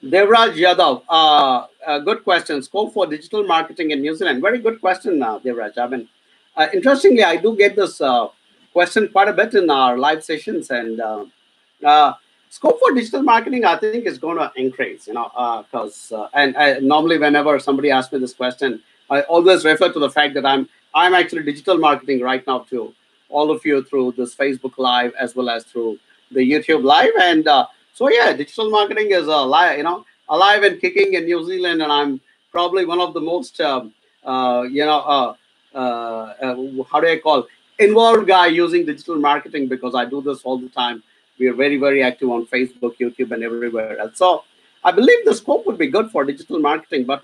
Devraj Yadav, good question. Scope for digital marketing in New Zealand. Very good question, Devraj. I mean, interestingly, I do get this question quite a bit in our live sessions, and uh, scope for digital marketing, I think, is going to increase. Because normally whenever somebody asks me this question, I always refer to the fact that I'm actually digital marketing right now to all of you through this Facebook Live as well as through the YouTube Live, and so yeah, digital marketing is alive and kicking in New Zealand, and I'm probably one of the most how do I call involved guy using digital marketing because I do this all the time. We are very, very active on Facebook, YouTube, and everywhere else. So I believe the scope would be good for digital marketing. But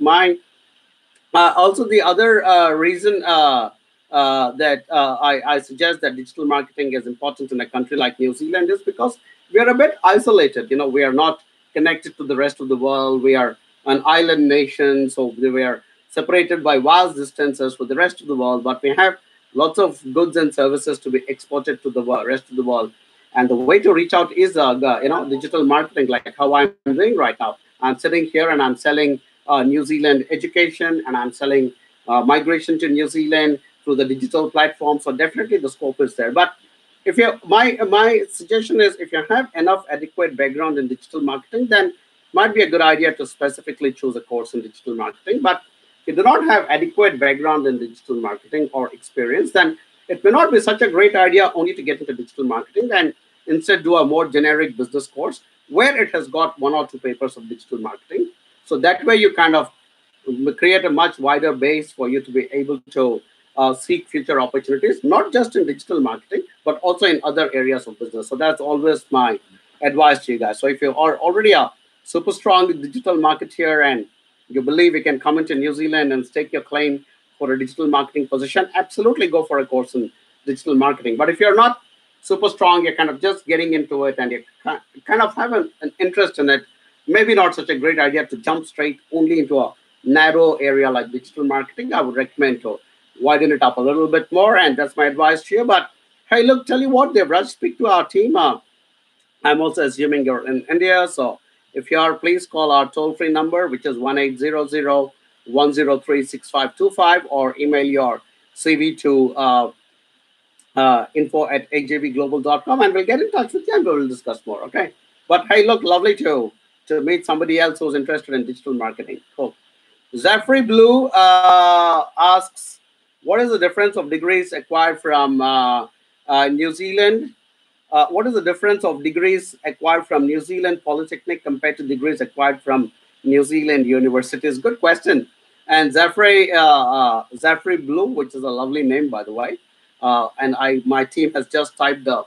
also the other reason that I suggest that digital marketing is important in a country like New Zealand is because we are a bit isolated. We are not connected to the rest of the world. We are an island nation, so we are separated by vast distances with the rest of the world. But we have lots of goods and services to be exported to the rest of the world. And the way to reach out is digital marketing, like how I'm doing right now. I'm sitting here and I'm selling New Zealand education, and I'm selling migration to New Zealand through the digital platform. So definitely the scope is there. But if you my suggestion is if you have enough adequate background in digital marketing, then it might be a good idea to specifically choose a course in digital marketing. But if you do not have adequate background in digital marketing or experience, then it may not be such a great idea only to get into digital marketing and instead do a more generic business course where it has got 1 or 2 papers of digital marketing. So that way you kind of create a much wider base for you to be able to seek future opportunities, not just in digital marketing, but also in other areas of business. So that's always my advice to you guys. So if you are already a super strong digital marketeer and you believe you can come into New Zealand and stake your claim for a digital marketing position, absolutely go for a course in digital marketing. But if you're not super strong, you're kind of just getting into it and you kind of have an interest in it, maybe not such a great idea to jump straight only into a narrow area like digital marketing. I would recommend to widen it up a little bit more, and that's my advice to you. But hey, look, tell you what, Devraj, speak to our team. I'm also assuming you're in India, so if you are, please call our toll-free number, which is 1-800-103-6525, or email your CV to info@ajvglobal.com, and we'll get in touch with you and we'll discuss more, okay? But hey, look, lovely to meet somebody else who's interested in digital marketing. Cool. Zafri Blue asks, what is the difference of degrees acquired from New Zealand? What is the difference of degrees acquired from New Zealand Polytechnic compared to degrees acquired from New Zealand universities? Good question. And Zafri Blue, which is a lovely name, by the way. And my team has just typed the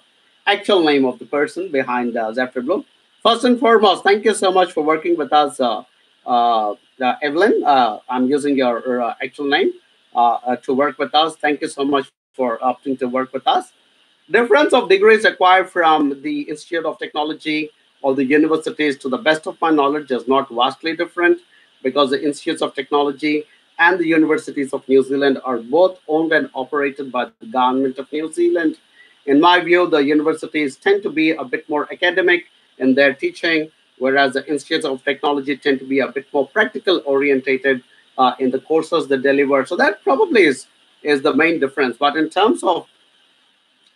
actual name of the person behind Zafri Blue. First and foremost, thank you so much for working with us, Evelyn. I'm using your actual name to work with us. Thank you so much for opting to work with us. Difference of degrees acquired from the Institute of Technology or the universities, to the best of my knowledge, is not vastly different, because the institutes of technology and the universities of New Zealand are both owned and operated by the government of New Zealand. In my view, the universities tend to be a bit more academic in their teaching, whereas the institutes of technology tend to be a bit more practical orientated in the courses they deliver. So that probably is the main difference. But in terms of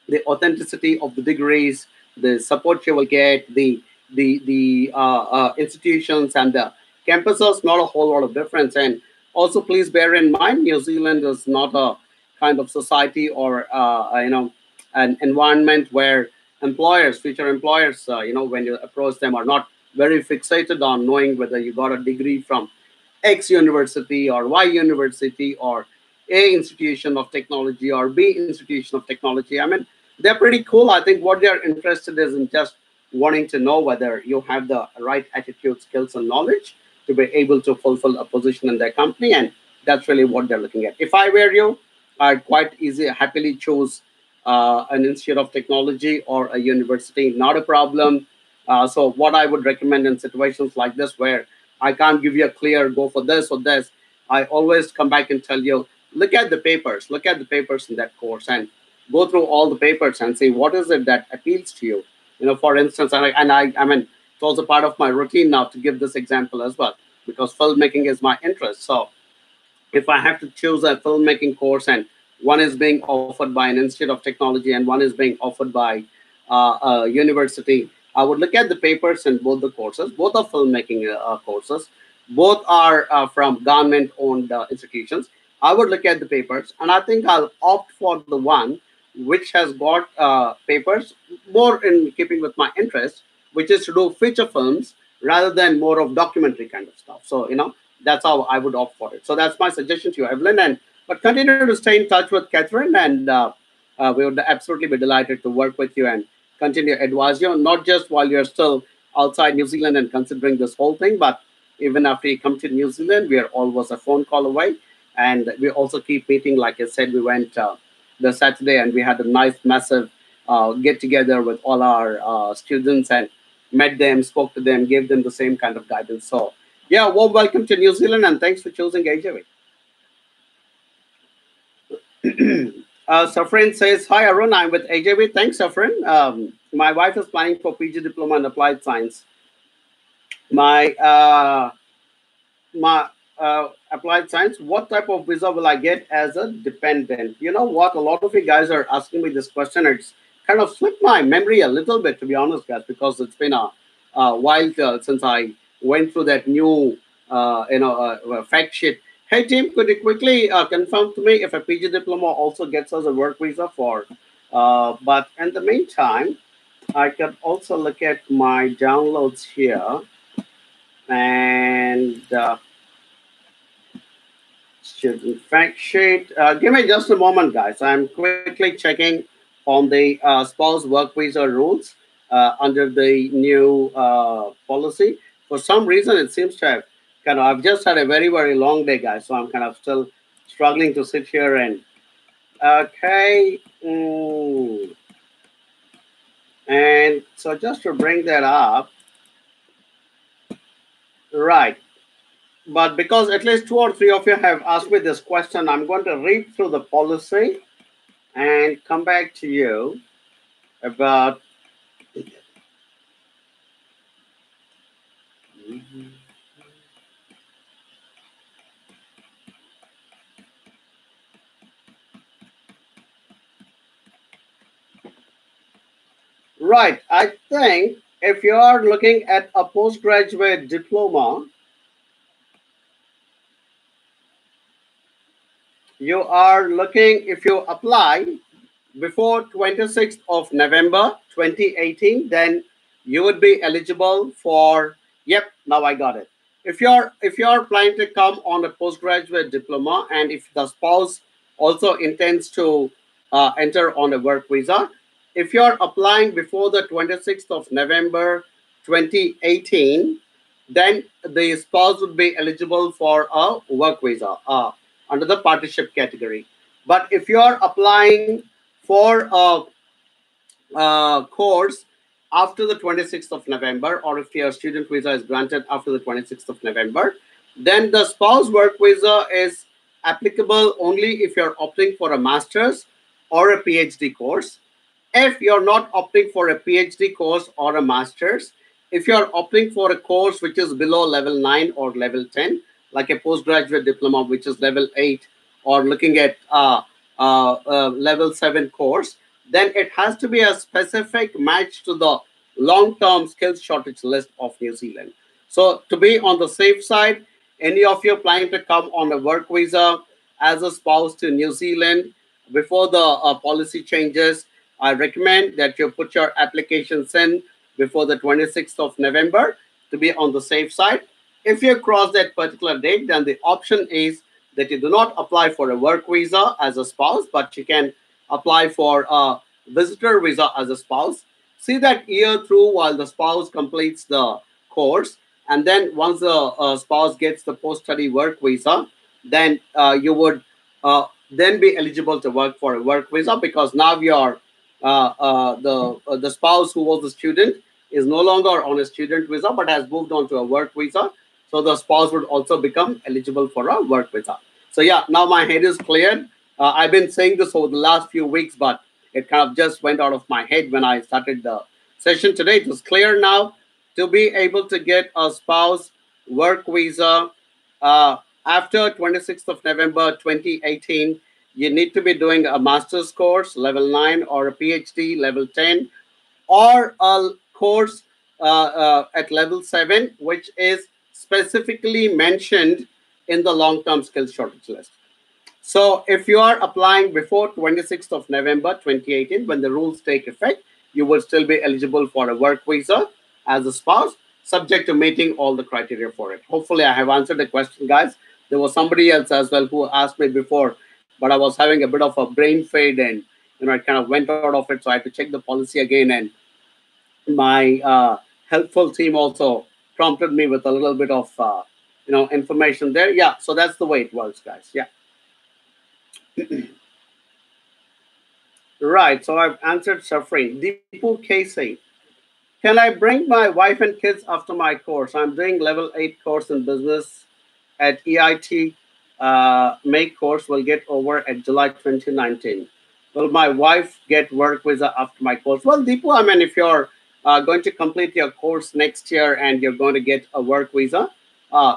the authenticity of the degrees, the support you will get, the institutions and the campuses, not a whole lot of difference. And also, please bear in mind, New Zealand is not a kind of society or an environment where employers, future employers, when you approach them, are not very fixated on knowing whether you got a degree from X university or Y university or A institution of technology or B institution of technology. I mean, they're pretty cool. I think what they're interested is in just wanting to know whether you have the right attitude, skills, and knowledge to be able to fulfill a position in their company. And that's really what they're looking at. If I were you, I'd quite happily choose an institute of technology or a university, not a problem. So what I would recommend in situations like this, where I can't give you a clear go for this or this, I always come back and tell you, look at the papers in that course, and go through all the papers and see what is it that appeals to you. For instance, I mean, it's also part of my routine now to give this example as well, because filmmaking is my interest. So if I have to choose a filmmaking course, and one is being offered by an institute of technology and one is being offered by a university, I would look at the papers in both the courses. Both are filmmaking courses. Both are from government-owned institutions. I would look at the papers, and I think I'll opt for the one which has got papers more in keeping with my interest, which is to do feature films rather than more of documentary kind of stuff. So, that's how I would opt for it. So that's my suggestion to you, Evelyn. And but continue to stay in touch with Catherine, and we would absolutely be delighted to work with you and continue to advise you, not just while you're still outside New Zealand and considering this whole thing, but even after you come to New Zealand, we are always a phone call away. And we also keep meeting. Like I said, we went the Saturday and we had a nice, massive get together with all our students and met them, spoke to them, gave them the same kind of guidance. So, yeah, warm welcome to New Zealand, and thanks for choosing AJV. Safrin says, hi, Arun, I'm with AJV. Thanks, Safrin. My wife is planning for PG Diploma in Applied Science. My applied science, what type of visa will I get as a dependent? You know what? A lot of you guys are asking me this question. It's kind of slipped my memory a little bit, to be honest, guys, because it's been a while since I went through that new, fact sheet. Hey, team, could you quickly confirm to me if a PG diploma also gets us a work visa for? But in the meantime, I can also look at my downloads here, and student fact sheet. Give me just a moment, guys. I'm quickly checking on the spouse work visa rules under the new policy. For some reason, it seems to have I've just had a very, very long day, guys. So I'm kind of still struggling to sit here and, okay. And so just to bring that up, right. But because at least 2 or 3 of you have asked me this question, I'm going to read through the policy and come back to you about. Right. I think if you are looking at a postgraduate diploma, You are looking, if you apply before 26th of November 2018, then you would be eligible for, yep, now I got it. If you're planning to come on a postgraduate diploma, and if the spouse also intends to enter on a work visa, if you're applying before the 26th of November 2018, then the spouse would be eligible for a work visa under the partnership category. But if you're applying for a course after the 26th of November, or if your student visa is granted after the 26th of November, then the spouse work visa is applicable only if you're opting for a master's or a PhD course. If you're not opting for a PhD course or a master's, if you're opting for a course which is below level 9 or level 10, like a postgraduate diploma, which is level 8, or looking at level 7 course, then it has to be a specific match to the long-term skills shortage list of New Zealand. So to be on the safe side, any of you planning to come on a work visa as a spouse to New Zealand before the policy changes, I recommend that you put your applications in before the 26th of November to be on the safe side. If you cross that particular date, then the option is that you do not apply for a work visa as a spouse, but you can apply for a visitor visa as a spouse. See that year through while the spouse completes the course, and then once the spouse gets the post-study work visa, then you would then be eligible to work for a work visa, because now your the spouse who was the student is no longer on a student visa but has moved on to a work visa. So the spouse would also become eligible for a work visa. So yeah, now my head is cleared. I've been saying this over the last few weeks, but it kind of just went out of my head when I started the session today. It was clear now. To be able to get a spouse work visa after 26th of November 2018, you need to be doing a master's course level 9 or a PhD level 10, or a course at level 7, which is specifically mentioned in the long-term skills shortage list. So if you are applying before 26th of November 2018, when the rules take effect, you will still be eligible for a work visa as a spouse, subject to meeting all the criteria for it. Hopefully, I have answered the question, guys. There was somebody else as well who asked me before, but I was having a bit of a brain fade, and I kind of went out of it. So I had to check the policy again, and my helpful team also prompted me with a little bit of information there. Yeah, so that's the way it works, guys. Yeah. Right, so I've answered suffering. Deepu Casey. Can I bring my wife and kids after my course? I'm doing level 8 course in business at EIT. May course will get over at July 2019. Will my wife get work visa after my course? Well, Deepu, I mean, if you're going to complete your course next year and you're going to get a work visa,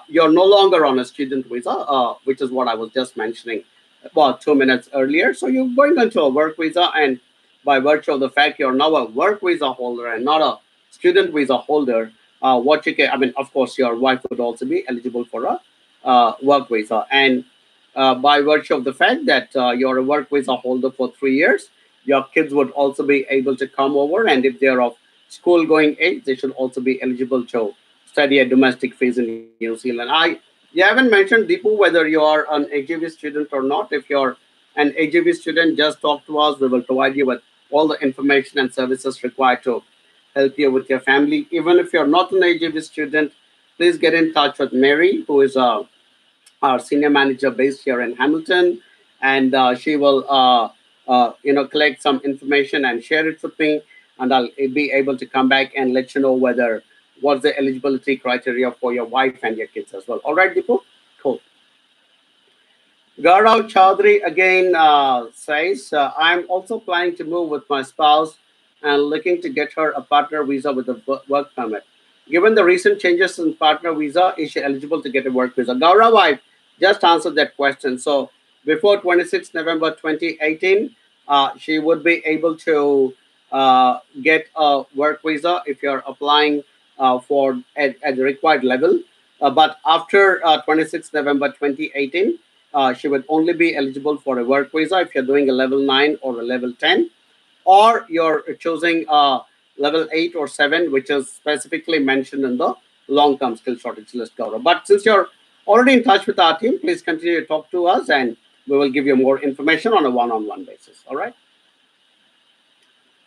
you're no longer on a student visa, which is what I was just mentioning about 2 minutes earlier. So you're going into a work visa, and by virtue of the fact you're now a work visa holder and not a student visa holder, what you can, I mean, of course, your wife would also be eligible for a work visa. And by virtue of the fact that you're a work visa holder for 3 years, your kids would also be able to come over. And if they're of school going age, they should also be eligible to study at domestic fees in New Zealand. You haven't mentioned, Deepu, whether you are an AGV student or not. If you're an AGV student, just talk to us. We will provide you with all the information and services required to help you with your family. Even if you're not an AGV student, please get in touch with Mary, who is our senior manager based here in Hamilton, and she will collect some information and share it with me, and I'll be able to come back and let you know whether what's the eligibility criteria for your wife and your kids as well. All right, Deepu? Cool. Gaurav Chaudhary again says, I'm also planning to move with my spouse and looking to get her a partner visa with a work permit. Given the recent changes in partner visa, is she eligible to get a work visa? Gaurav, I just answered that question. So before 26 November 2018, she would be able to get a work visa if you're applying at the required level. But after 26 November 2018, she would only be eligible for a work visa if you're doing a level 9 or a level 10, or you're choosing level 8 or 7, which is specifically mentioned in the long term skill shortage list, Gaurav. But since you're already in touch with our team, please continue to talk to us and we will give you more information on a one on one basis. All right.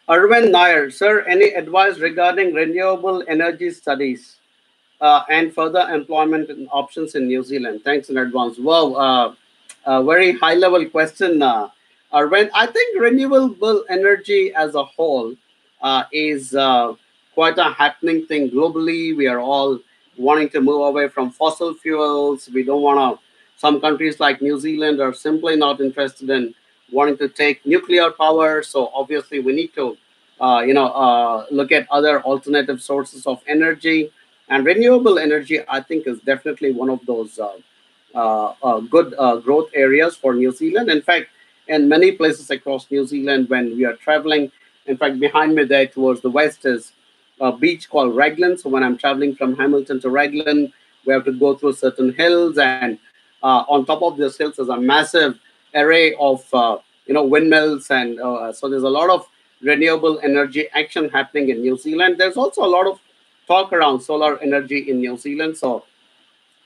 Arvind Nair, sir, any advice regarding renewable energy studies and further employment options in New Zealand? Thanks in advance. Wow, a very high level question. Arvind, I think renewable energy as a whole is quite a happening thing globally. We are all wanting to move away from fossil fuels. We don't want to, some countries like New Zealand are simply not interested in wanting to take nuclear power. So obviously, we need to, look at other alternative sources of energy. And renewable energy, I think, is definitely one of those good growth areas for New Zealand. In fact, in many places across New Zealand, when we are traveling, in fact, behind me there towards the west is a beach called Raglan. So when I'm traveling from Hamilton to Raglan, we have to go through certain hills, and on top of these hills is a massive array of windmills, and so there's a lot of renewable energy action happening in New Zealand. There's also a lot of talk around solar energy in New Zealand. So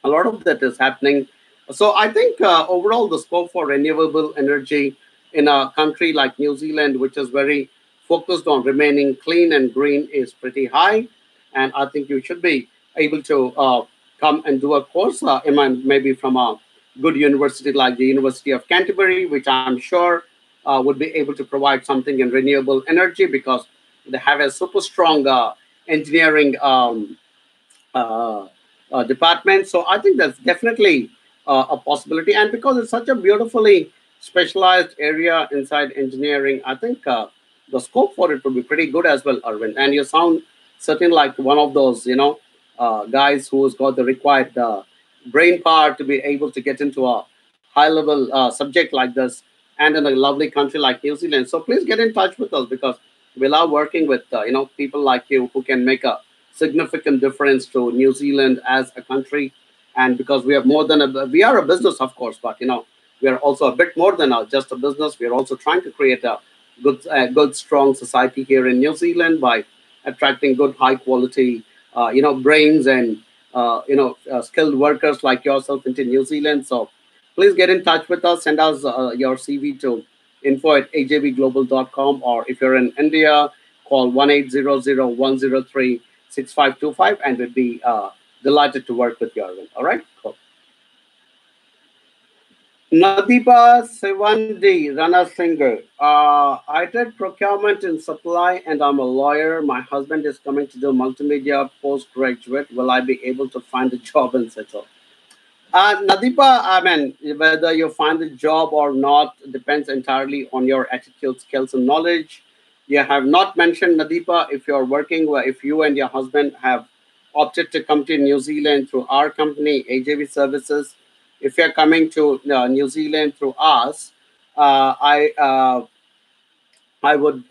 a lot of that is happening. So I think overall the scope for renewable energy in a country like New Zealand, which is very focused on remaining clean and green, is pretty high. And I think you should be able to come and do a course, maybe from a good university like the University of Canterbury, which I'm sure would be able to provide something in renewable energy because they have a super strong engineering uh, department. So I think that's definitely a possibility. And because it's such a beautifully specialized area inside engineering, I think the scope for it would be pretty good as well, Arvind. And you sound certainly like one of those, guys who's got the required brain power to be able to get into a high level subject like this and in a lovely country like New Zealand. So please get in touch with us because we love working with people like you who can make a significant difference to New Zealand as a country. And because we have more than we are a business, of course, but we are also a bit more than just a business. We are also trying to create a good, strong society here in New Zealand by attracting good, high quality, brains and skilled workers like yourself into New Zealand. So please get in touch with us. Send us your CV to info@ajvglobal.com, or if you're in India, call 1-800-103-6525, and we'd be delighted to work with you, Arvind. All right? Cool. Nadipa Sevandi, Rana Singer. I did procurement in supply and I'm a lawyer. My husband is coming to do multimedia postgraduate. Will I be able to find a job and settle? Nadipa, I mean, whether you find a job or not depends entirely on your attitude, skills, and knowledge. You have not mentioned, Nadipa, if you're working, if you and your husband have opted to come to New Zealand through our company, AJV Services. If you're coming to New Zealand through us, I would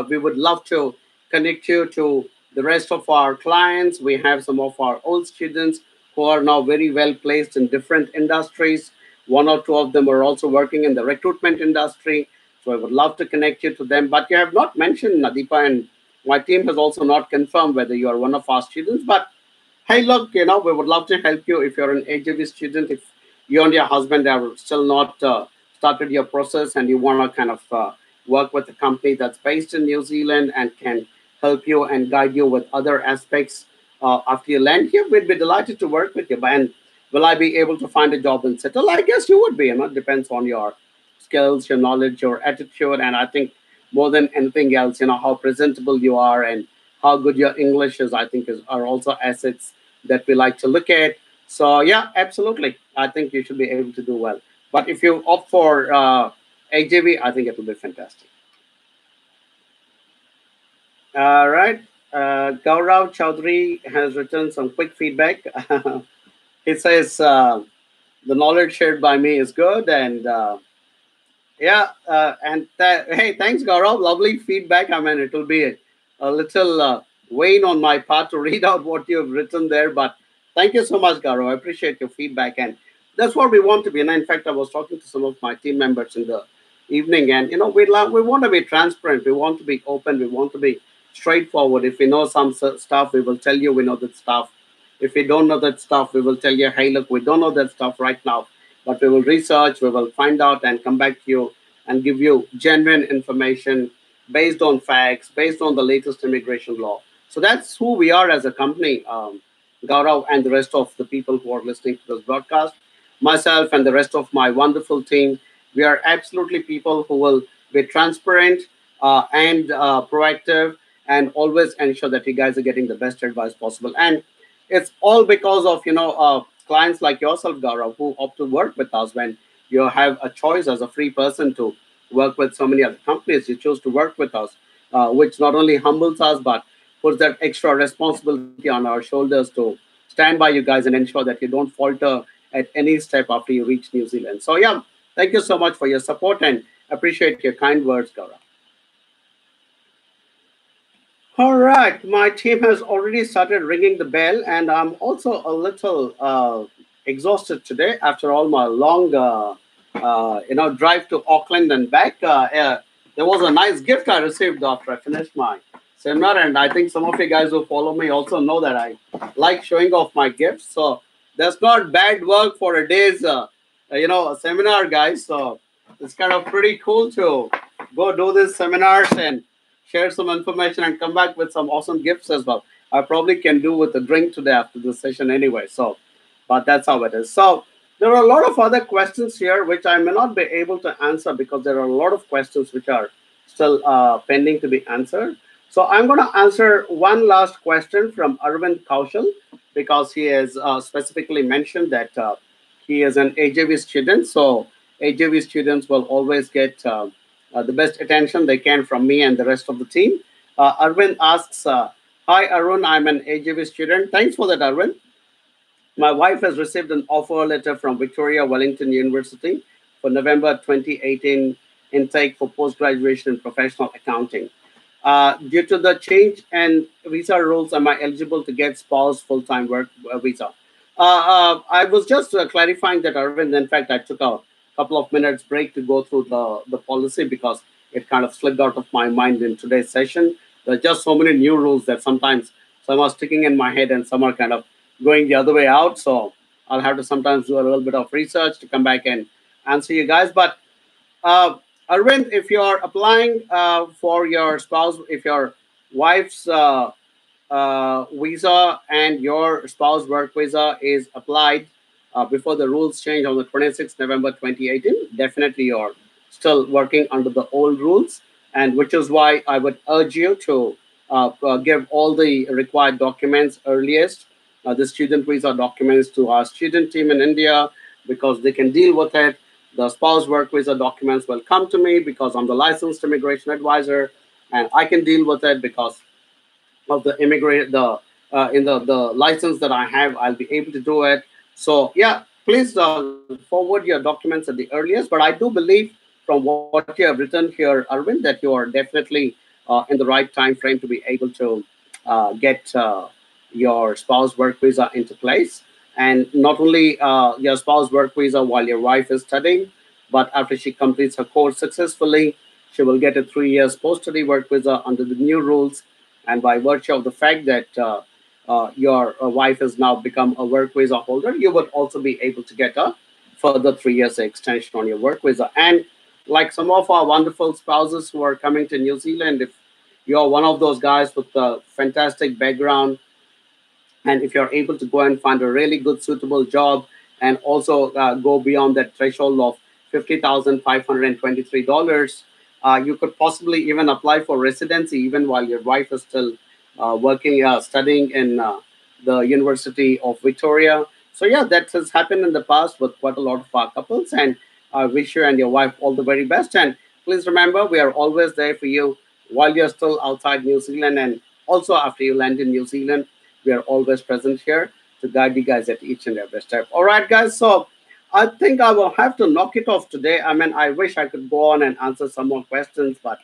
we would love to connect you to the rest of our clients. We have some of our old students who are now very well placed in different industries. One or two of them are also working in the recruitment industry. So I would love to connect you to them. But you have not mentioned Nadipa, and my team has also not confirmed whether you are one of our students. But hey, look, we would love to help you if you're an AJV student. If you and your husband have still not started your process and you want to kind of work with a company that's based in New Zealand and can help you and guide you with other aspects after you land here, we'd be delighted to work with you. And will I be able to find a job and settle? I guess you would be. It depends on your skills, your knowledge, your attitude, and I think more than anything else, how presentable you are and how good your English is. I think are also assets that we like to look at. So yeah, absolutely. I think you should be able to do well. But if you opt for AJV, I think it will be fantastic. All right. Gaurav Chaudhary has written some quick feedback. He says the knowledge shared by me is good, and hey, thanks, Gaurav. Lovely feedback. I mean, it will be a little vain on my part to read out what you've written there, but thank you so much, Gaurav. I appreciate your feedback, and That's what we want to be. And in fact, I was talking to some of my team members in the evening, and we want to be transparent. We want to be open. We want to be straightforward. If we know some stuff, we will tell you we know that stuff. If we don't know that stuff, we will tell you, hey, look, we don't know that stuff right now, but we will research, we will find out, and come back to you and give you genuine information based on facts, based on the latest immigration law. So that's who we are as a company, Gaurav, and the rest of the people who are listening to this broadcast. Myself and the rest of my wonderful team, we are absolutely people who will be transparent and proactive, and always ensure that you guys are getting the best advice possible. And it's all because of clients like yourself, Gaurav, who opt to work with us. When you have a choice as a free person to work with so many other companies, you choose to work with us, which not only humbles us but puts that extra responsibility on our shoulders to stand by you guys and ensure that you don't falter at any step after you reach New Zealand. So yeah, thank you so much for your support and appreciate your kind words, Gaurav. All right, my team has already started ringing the bell, and I'm also a little exhausted today after all my long, drive to Auckland and back. There was a nice gift I received after I finished my seminar, and I think some of you guys who follow me also know that I like showing off my gifts. So that's not bad work for a day's, seminar, guys. So it's kind of pretty cool to go do these seminars and share some information and come back with some awesome gifts as well. I probably can do with a drink today after this session anyway. So, but that's how it is. So there are a lot of other questions here which I may not be able to answer because there are a lot of questions which are still pending to be answered. So I'm going to answer one last question from Arvind Kaushal because he has specifically mentioned that he is an AJV student. So AJV students will always get the best attention they can from me and the rest of the team. Arvind asks, hi, Arun, I'm an AJV student. Thanks for that, Arvind. My wife has received an offer letter from Victoria Wellington University for November 2018 intake for postgraduation in professional accounting. Due to the change in visa rules, am I eligible to get spouse full-time work visa? I was just clarifying that, Arvind. In fact, I took a couple of minutes break to go through the policy because it kind of slipped out of my mind in today's session. There are just so many new rules that sometimes some are sticking in my head and some are kind of going the other way out. So I'll have to sometimes do a little bit of research to come back and answer you guys. But uh, Arvind, if you're applying for your spouse, if your wife's visa and your spouse work visa is applied before the rules change on the 26th November 2018, definitely you're still working under the old rules, and which is why I would urge you to give all the required documents earliest, the student visa documents to our student team in India because they can deal with it. The spouse work visa documents will come to me because I'm the licensed immigration advisor, and I can deal with it because of the immigrant in the license that I have. I'll be able to do it. So yeah, please forward your documents at the earliest. But I do believe from what you have written here, Arvind, that you are definitely in the right time frame to be able to get your spouse work visa into place. And not only your spouse work visa while your wife is studying, but after she completes her course successfully, she will get a 3 years post-study work visa under the new rules. And by virtue of the fact that your wife has now become a work visa holder, you would also be able to get a further 3 years extension on your work visa. And like some of our wonderful spouses who are coming to New Zealand, if you're one of those guys with a fantastic background, and if you're able to go and find a really good suitable job and also go beyond that threshold of $50,523, you could possibly even apply for residency even while your wife is still working, studying in the University of Victoria. So yeah, that has happened in the past with quite a lot of our couples, and I wish you and your wife all the very best. And please remember, we are always there for you while you're still outside New Zealand, and also after you land in New Zealand. We are always present here to guide you guys at each and every step. All right, guys. So I think I will have to knock it off today. I mean, I wish I could go on and answer some more questions, but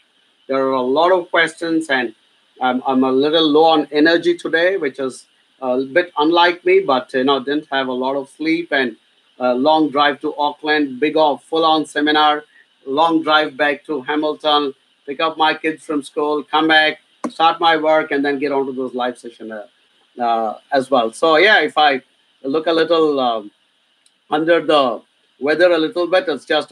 there are a lot of questions, and I'm a little low on energy today, which is a bit unlike me. But didn't have a lot of sleep, and long drive to Auckland, big off full-on seminar, long drive back to Hamilton, pick up my kids from school, come back, start my work, and then get onto those live session as well. So yeah, if I look a little under the weather a little bit. It's just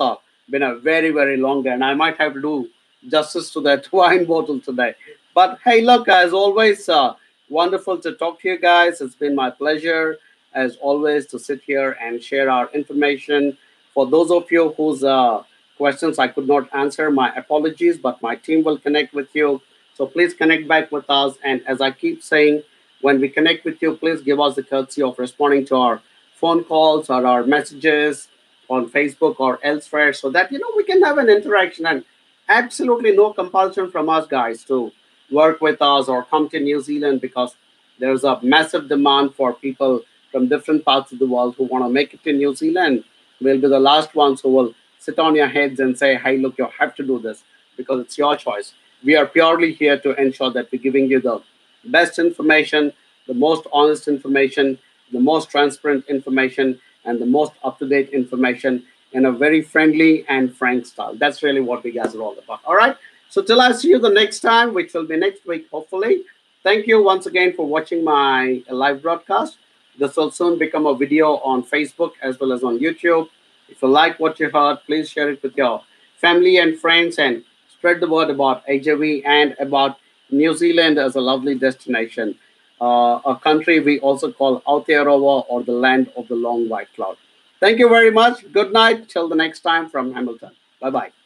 been a very, very long day, and I might have to do justice to that wine bottle today. But hey, look, as always, wonderful to talk to you guys. It's been my pleasure, as always, to sit here and share our information. For those of you whose questions I could not answer, my apologies, but my team will connect with you. So please connect back with us. And as I keep saying, when we connect with you, please give us the courtesy of responding to our phone calls or our messages on Facebook or elsewhere so that we can have an interaction, and absolutely no compulsion from us guys to work with us or come to New Zealand, because there's a massive demand for people from different parts of the world who want to make it to New Zealand. We'll be the last ones who will sit on your heads and say, hey, look, you have to do this because it's your choice. We are purely here to ensure that we're giving you the best information, the most honest information, the most transparent information, and the most up-to-date information in a very friendly and frank style. That's really what we guys are all about. All right. So till I see you the next time, which will be next week, hopefully. Thank you once again for watching my live broadcast. This will soon become a video on Facebook as well as on YouTube. If you like what you heard, please share it with your family and friends and spread the word about AJV and about New Zealand as a lovely destination, a country we also call Aotearoa, or the land of the long white cloud. Thank you very much. Good night. Till the next time from Hamilton. Bye bye.